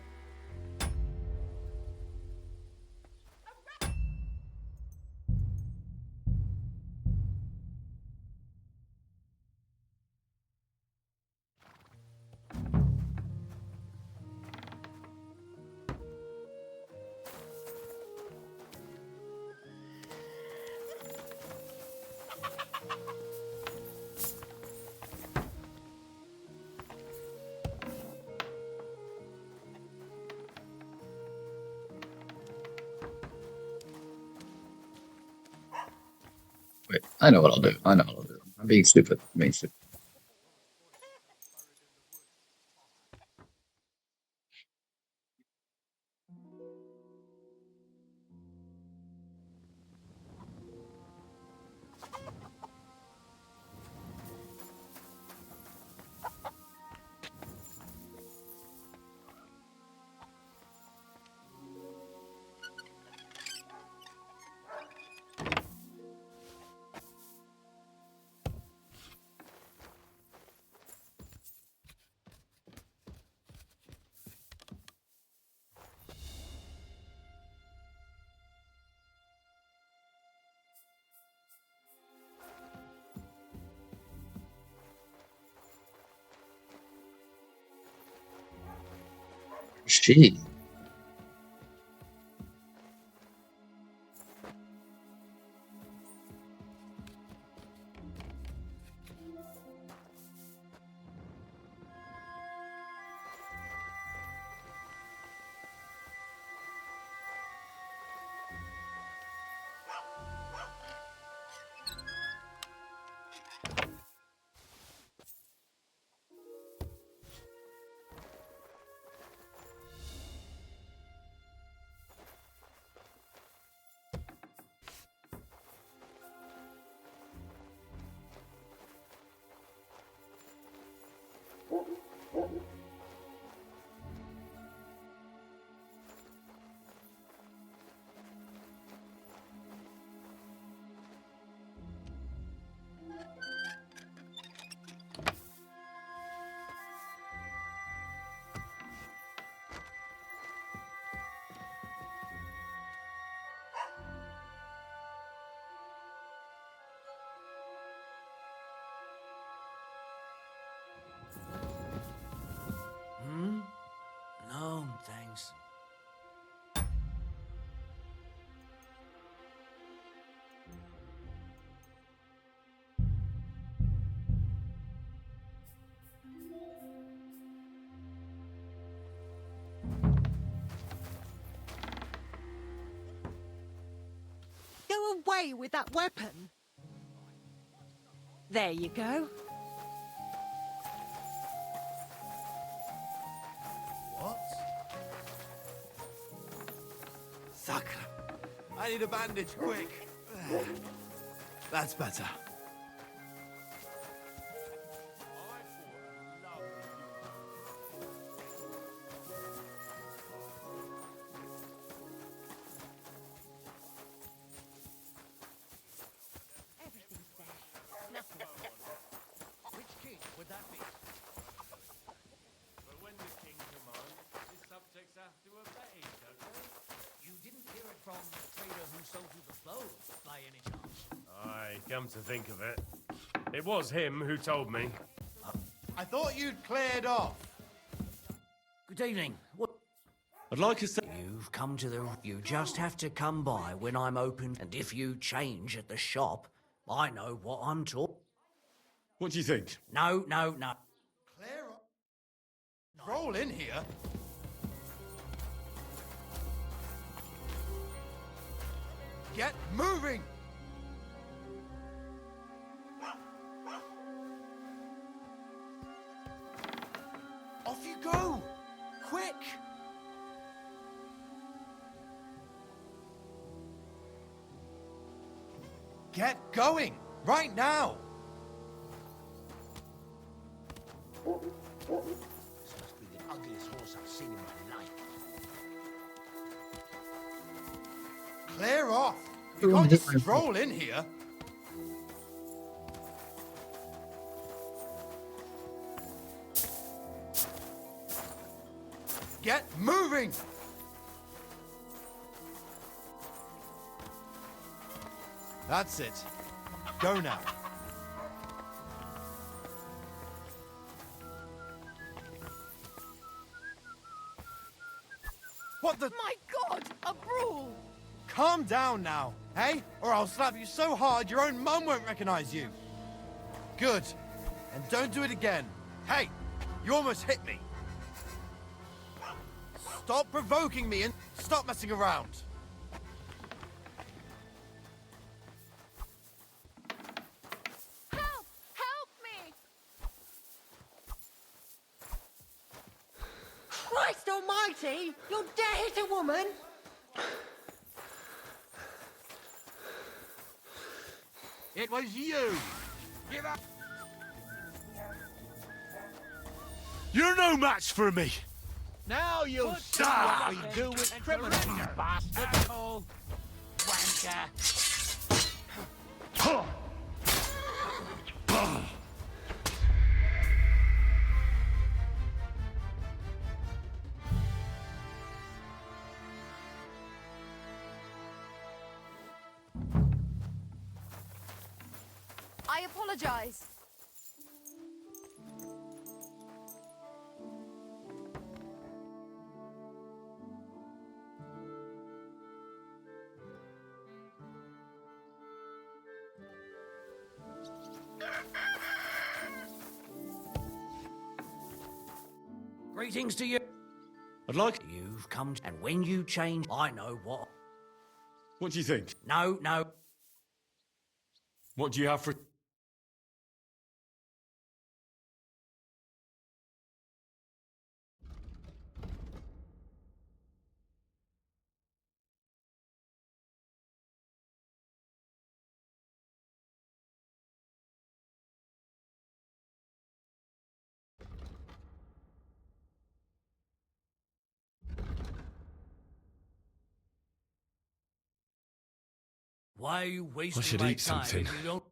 I know what I'll do. I know what I'll do. I'm being stupid. I'm being stupid. She. No, thanks. Go away with that weapon. There you go. What? Sakra. I need a bandage, quick. That's better. Everything's there. Nothing. Which king would that be? But when the king commands, his subjects have to obey, don't they? You didn't hear it from the trader who sold you the clothes, by any chance? Aye, come to think of it. It was him who told me. I thought you'd cleared off. Good evening. What? I'd like us to... You've come to the... You just have to come by when I'm open, and if you change at the shop, I know what I'm talking. What do you think? No. Clear off. Roll in here. Get moving! Off you go! Quick! Get going! Right now! This must be the ugliest horse I've seen in my life. Clear off! You can't just stroll in here. Get moving! That's it. Go now. What the? My God, a brawl! Calm down now, hey? Or I'll slap you so hard your own mum won't recognize you. Good. And don't do it again. Hey, you almost hit me. Stop provoking me and stop messing around. Almighty! You'll dare hit a woman? It was you! Give up! You're no match for me! Now you'll see what we do with criminals, you bastard! Oh, wanker! I apologize. Greetings to you. I'd like... You've come, and when you change, I know what. What do you think? No. What do you have for... Why are you wasting I should my eat time something. if you don't...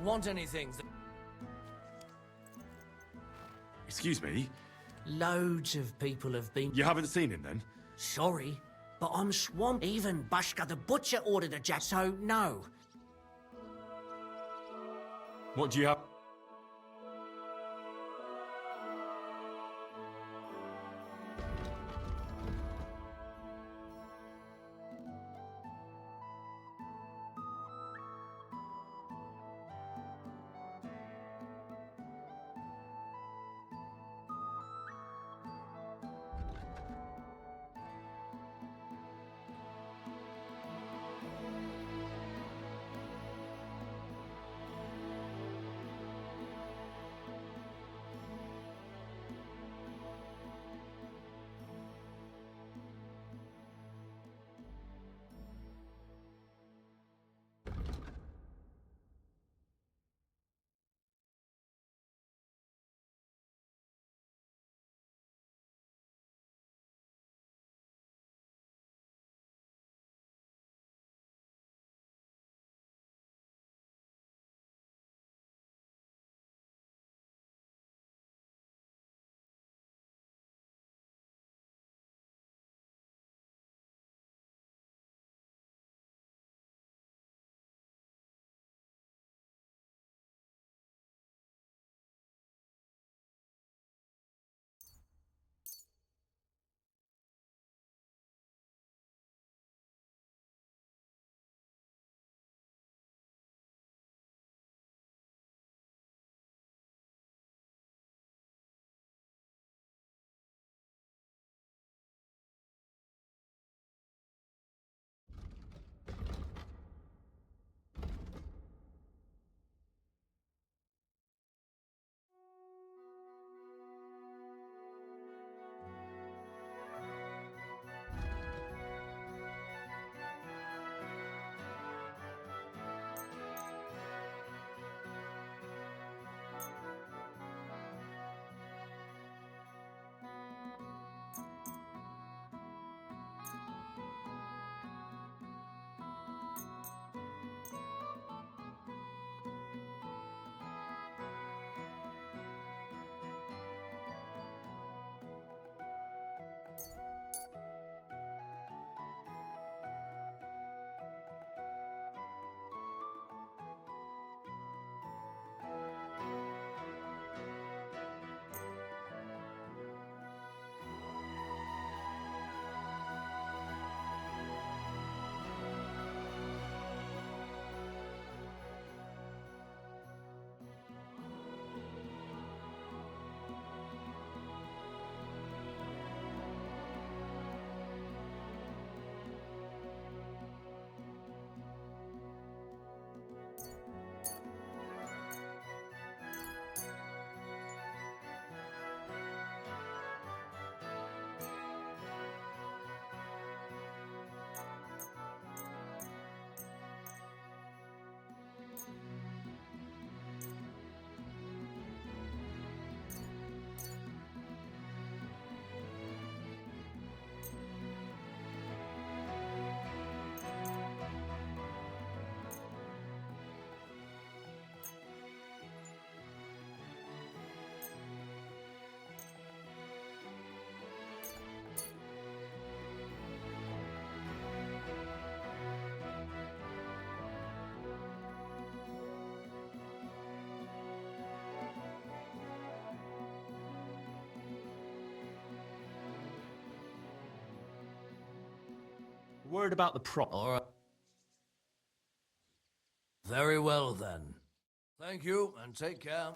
Want anything? Excuse me? Loads of people have been... You haven't seen him, then? Sorry, but I'm swamped. Even Bashka the Butcher ordered a jack, so no. What do you have? Word about the prop. All right. Very well, then. Thank you, and take care.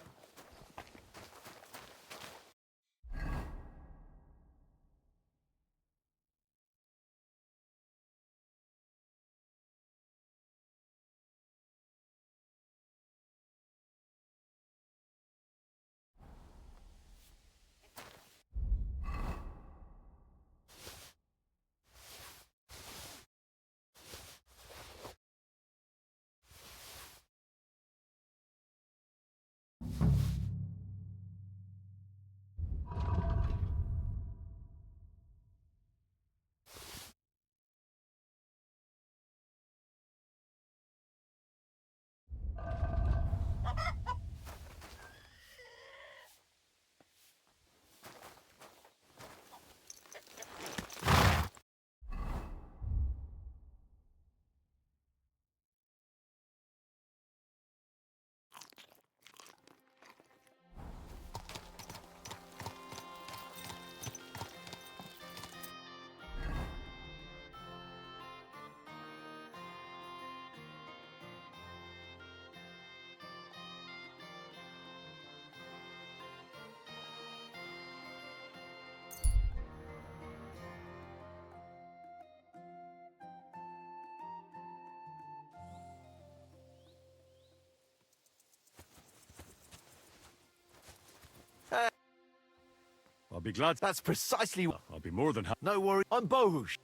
be glad. That's precisely what... I'll be more than happy. No worry, I'm Bohush.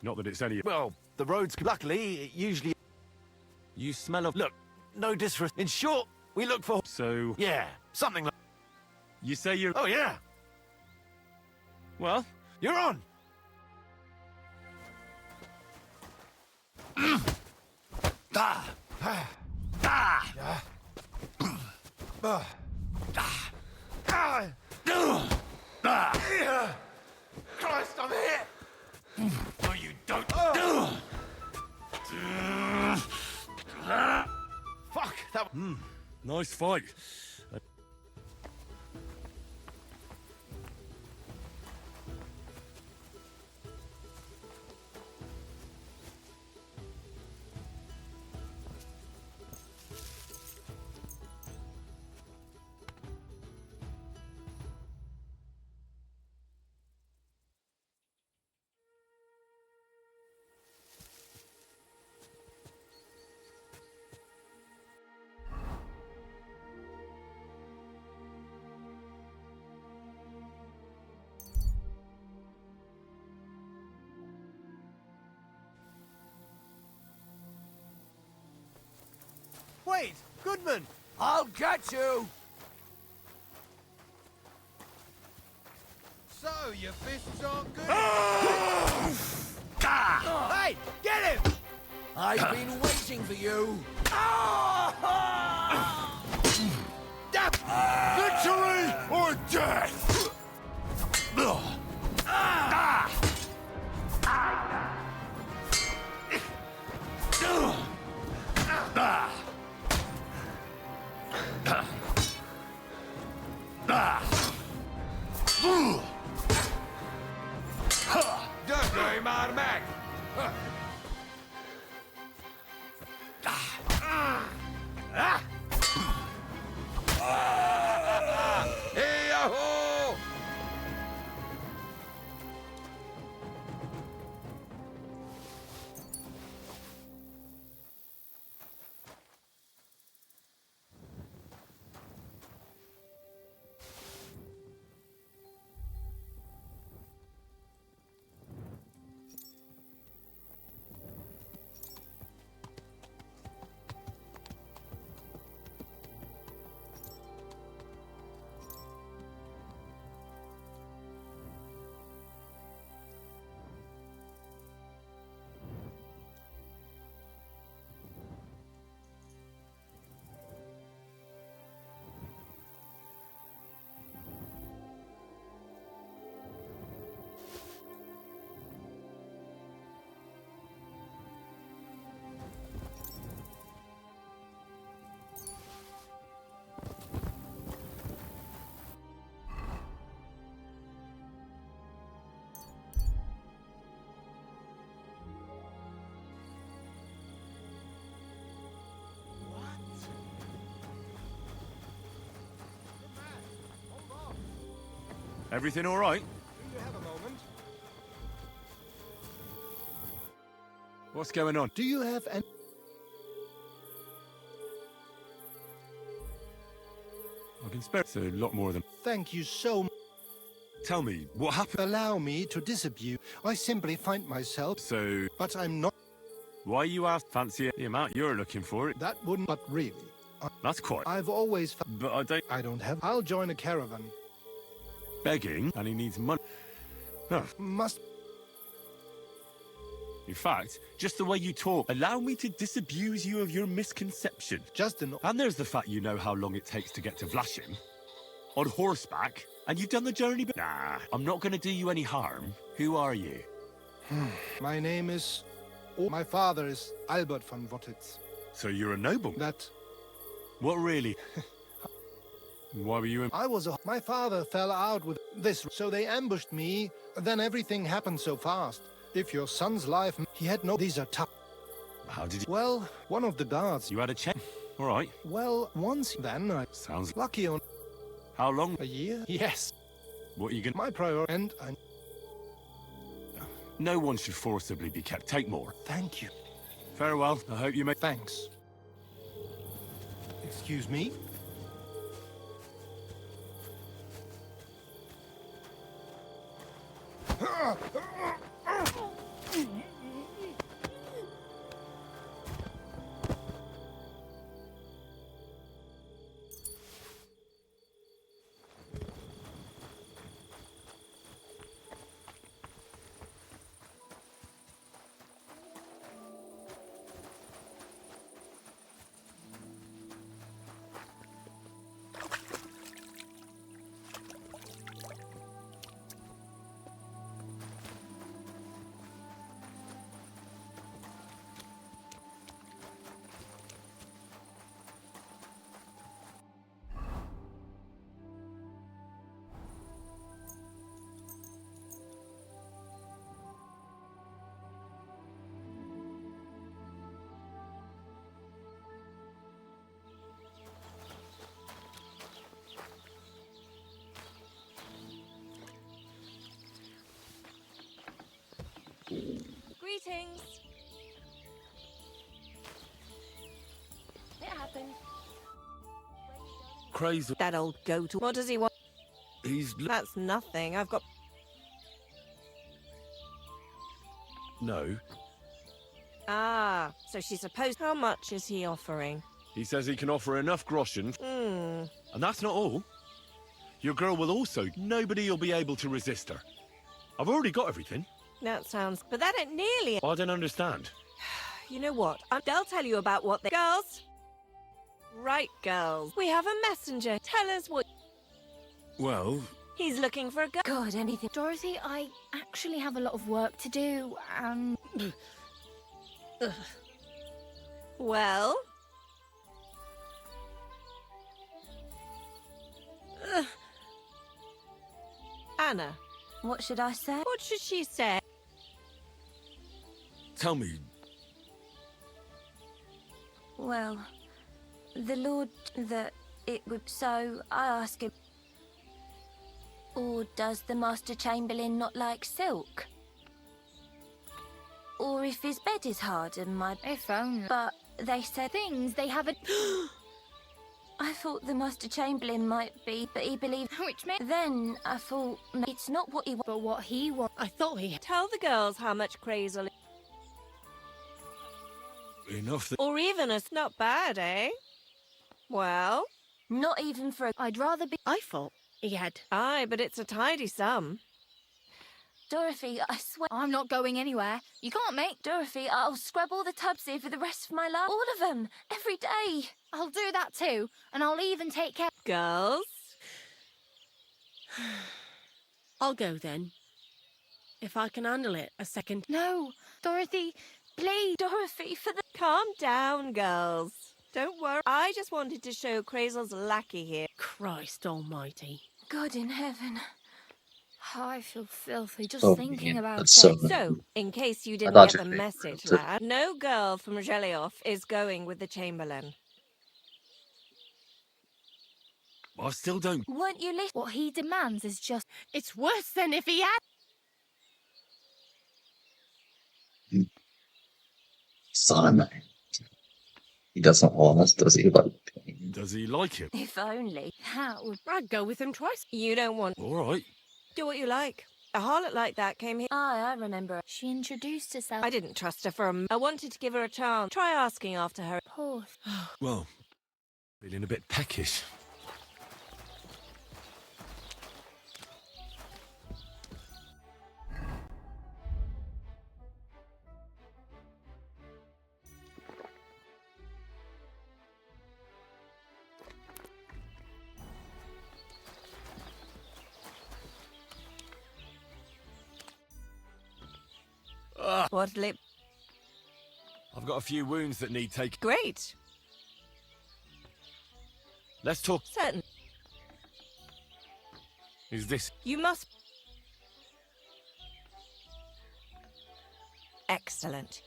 Not that it's any... Well, the roads... Luckily, it usually... You smell of... Look, no disrespect. In short, we look for... So... Yeah, something like... You say you're... Oh, yeah. Well, you're on. Christ, I'm here! No, you don't. Fuck, that... Nice fight. Wait, Goodman! I'll get you! So, your fists aren't good? Hey, get him! I've been waiting for you. Victory or death! Dörröj marmek! Hey-ho! Everything all right? Do you have a moment? What's going on? Do you have an... I can spare it's a lot more than... Thank you so much. Tell me, what happened? Allow me to disabuse. I simply find myself... So... But I'm not... Why you ask fancy the amount you're looking for it? That wouldn't... But really... That's quite... I've always... But I don't have... I'll join a caravan. Begging, and he needs money. Oh. Must... In fact, just the way you talk, allow me to disabuse you of your misconception. Just an... And there's the fact you know how long it takes to get to Vlashim. On horseback, and you've done the journey, but... Nah, I'm not going to do you any harm. Who are you? My name is... Oh, my father is Albert von Wottitz. So you're a noble? That... What really? Why were you in... I was a... My father fell out with this, so they ambushed me. Then everything happened so fast. If your son's life... He had no... These are tough. How did you... Well, one of the guards... You had a check? All right. Well, once then I... Sounds... Lucky on... How long? A year? Yes. What are you gonna... My priority... And I... No one should forcibly be kept. Take more. Thank you. Farewell. I hope you make... Thanks. Excuse me? Greetings. It happened. Crazy. That old goat. What does he want? He's... That's nothing. I've got... No. Ah, so she's supposed... How much is he offering? He says he can offer enough groschen. Hmm. And that's not all. Your girl will also... Nobody will be able to resist her. I've already got everything. That sounds... But that ain't nearly... I don't understand. You know what? They'll tell you about what they... Girls? Right, girls. We have a messenger. Tell us what... Well... He's looking for a girl. God, anything. Dorothy, I actually have a lot of work to do, and... Well? Anna. What should I say? What should she say? Tell me... Well, the Lord that it would... So, I ask him... Or does the Master Chamberlain not like silk? Or if his bed is hard and my... If only. But they said things they haven't... I thought the Master Chamberlain might be, but he believed... Which meant... Then I thought, it's not what he wants. But what he wants... I thought he... Tell the girls how much Crazel... Enough that... Or even us. Not bad, eh? Well? Not even for a... I'd rather be... I thought he had... Aye, but it's a tidy sum. Dorothy, I swear... I'm not going anywhere. You can't make... Dorothy, I'll scrub all the tubs here for the rest of my life. All of them. Every day. I'll do that too. And I'll even take care... Girls? I'll go then. If I can handle it a second. No, Dorothy, please. Dorothy, for the... Calm down, girls. Don't worry. I just wanted to show Crazel's lackey here. Christ almighty. God in heaven. Oh, I feel filthy just Oh, thinking yeah, about that's it. So, in case you didn't thought get the you'd be message, able to- lad, no girl from Relioff is going with the Chamberlain. I still don't... Weren't you listening? What he demands is just... It's worse than if he had... Son of man. He doesn't want us, does he? Like, Does he like it? If only. That would... I'd go with him twice. You don't want... All right. Do what you like. A harlot like that came here... I remember. She introduced herself. I didn't trust her for a... I wanted to give her a chance. Try asking after her. Poor... Well, feeling a bit peckish. What lip? I've got a few wounds that need taking. Great. Let's talk. Certain. Is this... You must... Excellent.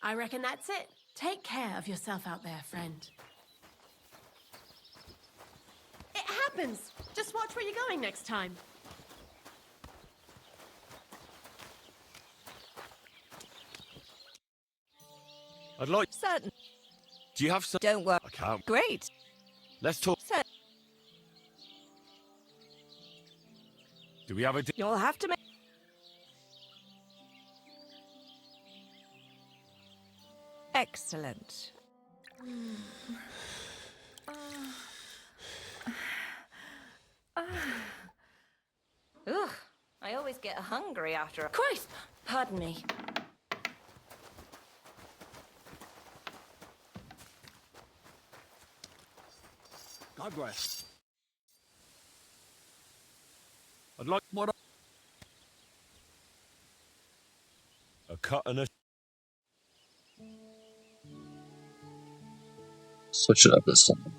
I reckon that's it. Take care of yourself out there, friend. It happens. Just watch where you're going next time. I'd like... Certain. Do you have some? Don't worry. I can't. Great. Let's talk. So, Do we have a? you'll have to make... Excellent. Ugh, I always get hungry after a... Christ! Pardon me. God bless. I'd like what? A cut and a. Switch it up this time.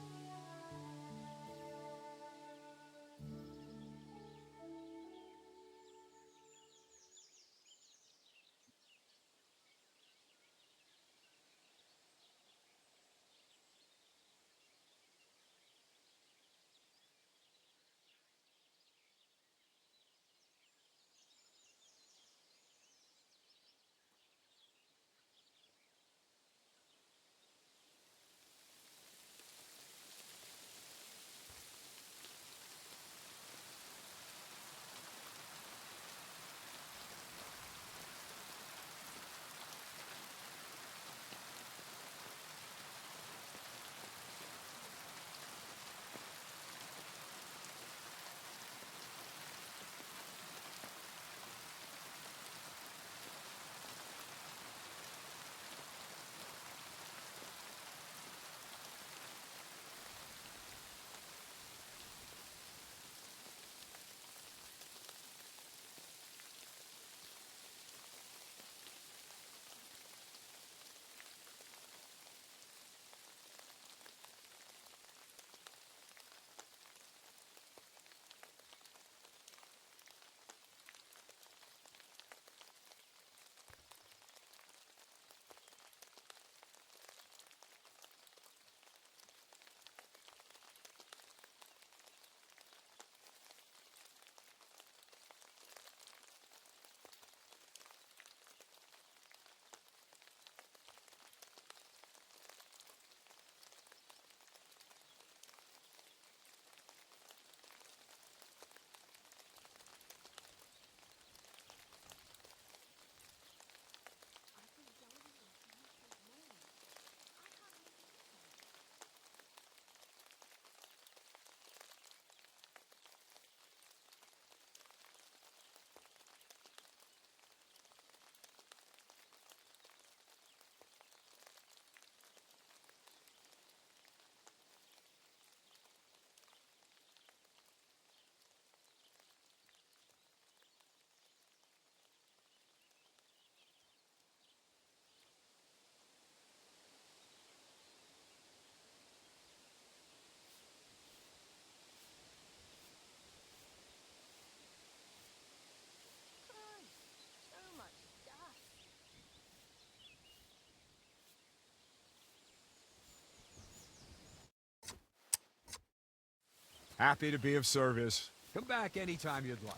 Happy to be of service. Come back anytime you'd like.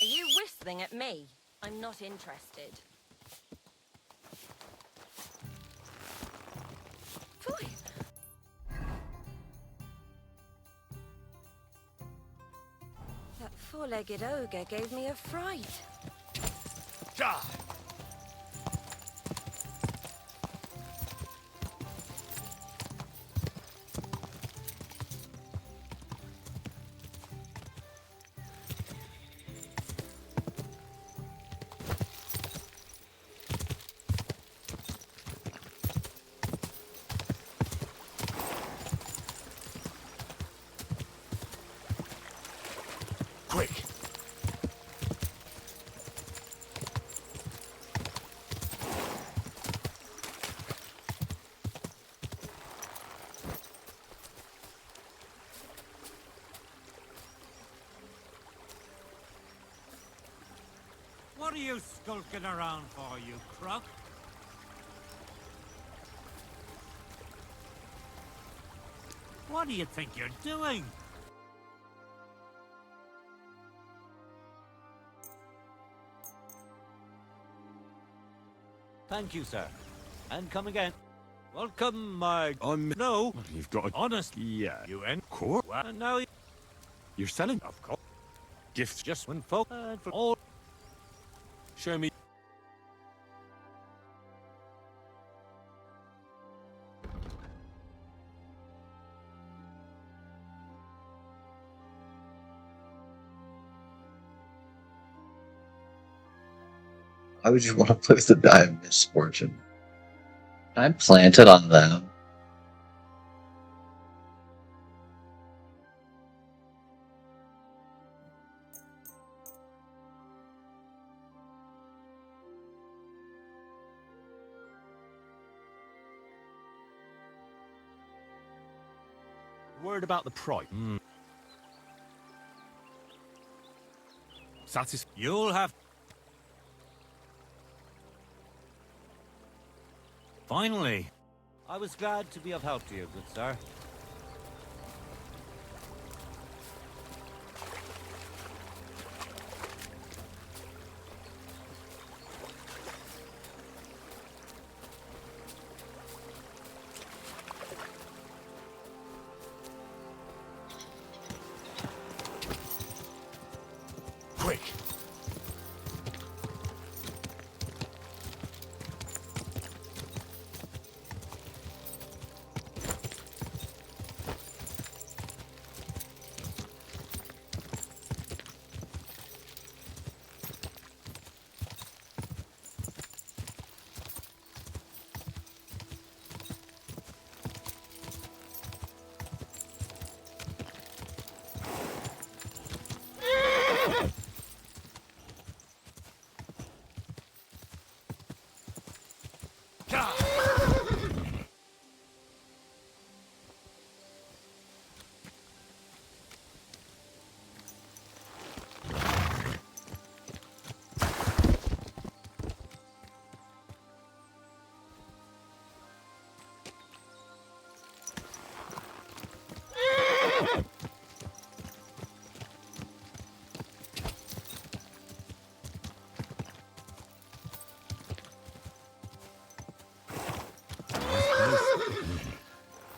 Are you whistling at me? I'm not interested. Phew. That four-legged ogre gave me a fright. God. Quick! What are you skulking around for, you crook? What do you think you're doing? Thank you, sir. And come again. Welcome, my... No. You've got a... Honest. Yeah. You end Court? well, and now... You're selling? Of course. Gifts. Just when folk... for all... Show me. Why would you want to play with the die of misfortune? Can I plant it on them? Word about the price. You'll have... Finally. I was glad to be of help to you, good sir. Quick.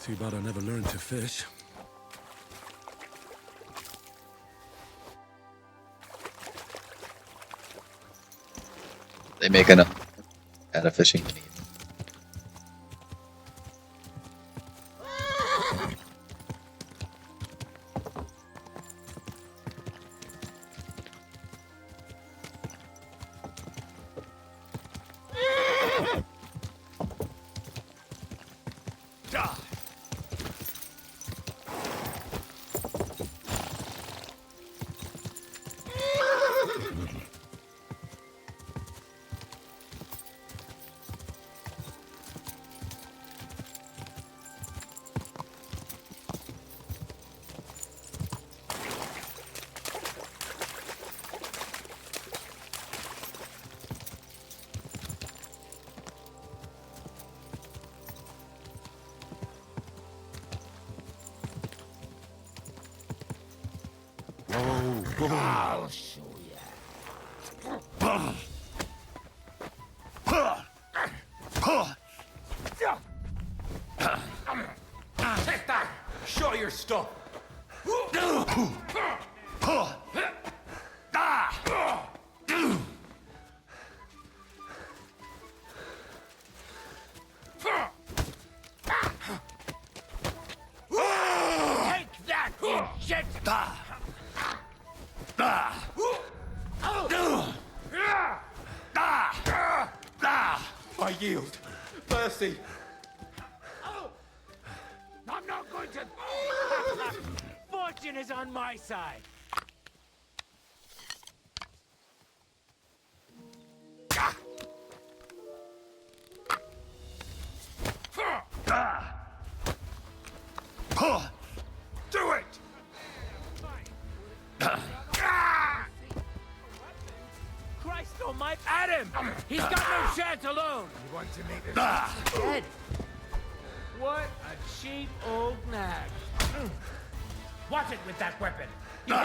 Too bad I never learned to fish. They make enough at a fishing mini. I'll show ya. Take that! Show your stuff! Take that, you shit! I yield. Mercy. I'm not going to... Fortune is on my side. Do it! Christ almighty! him! He's got no chance alone! You want to make this Dead! What a cheap old nag. Watch it with that weapon! You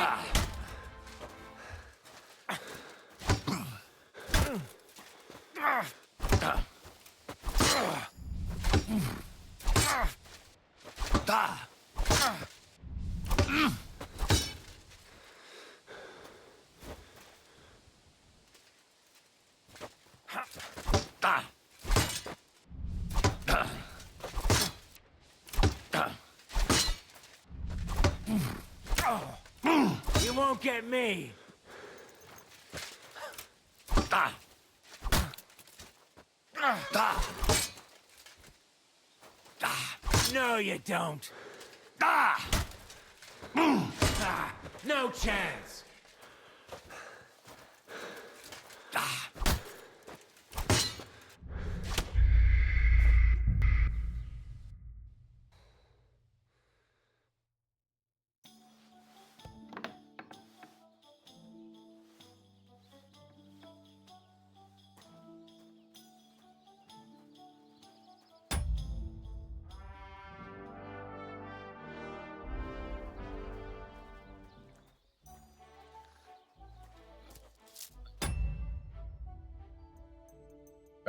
You won't get me! No, you don't. No chance.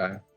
Okay.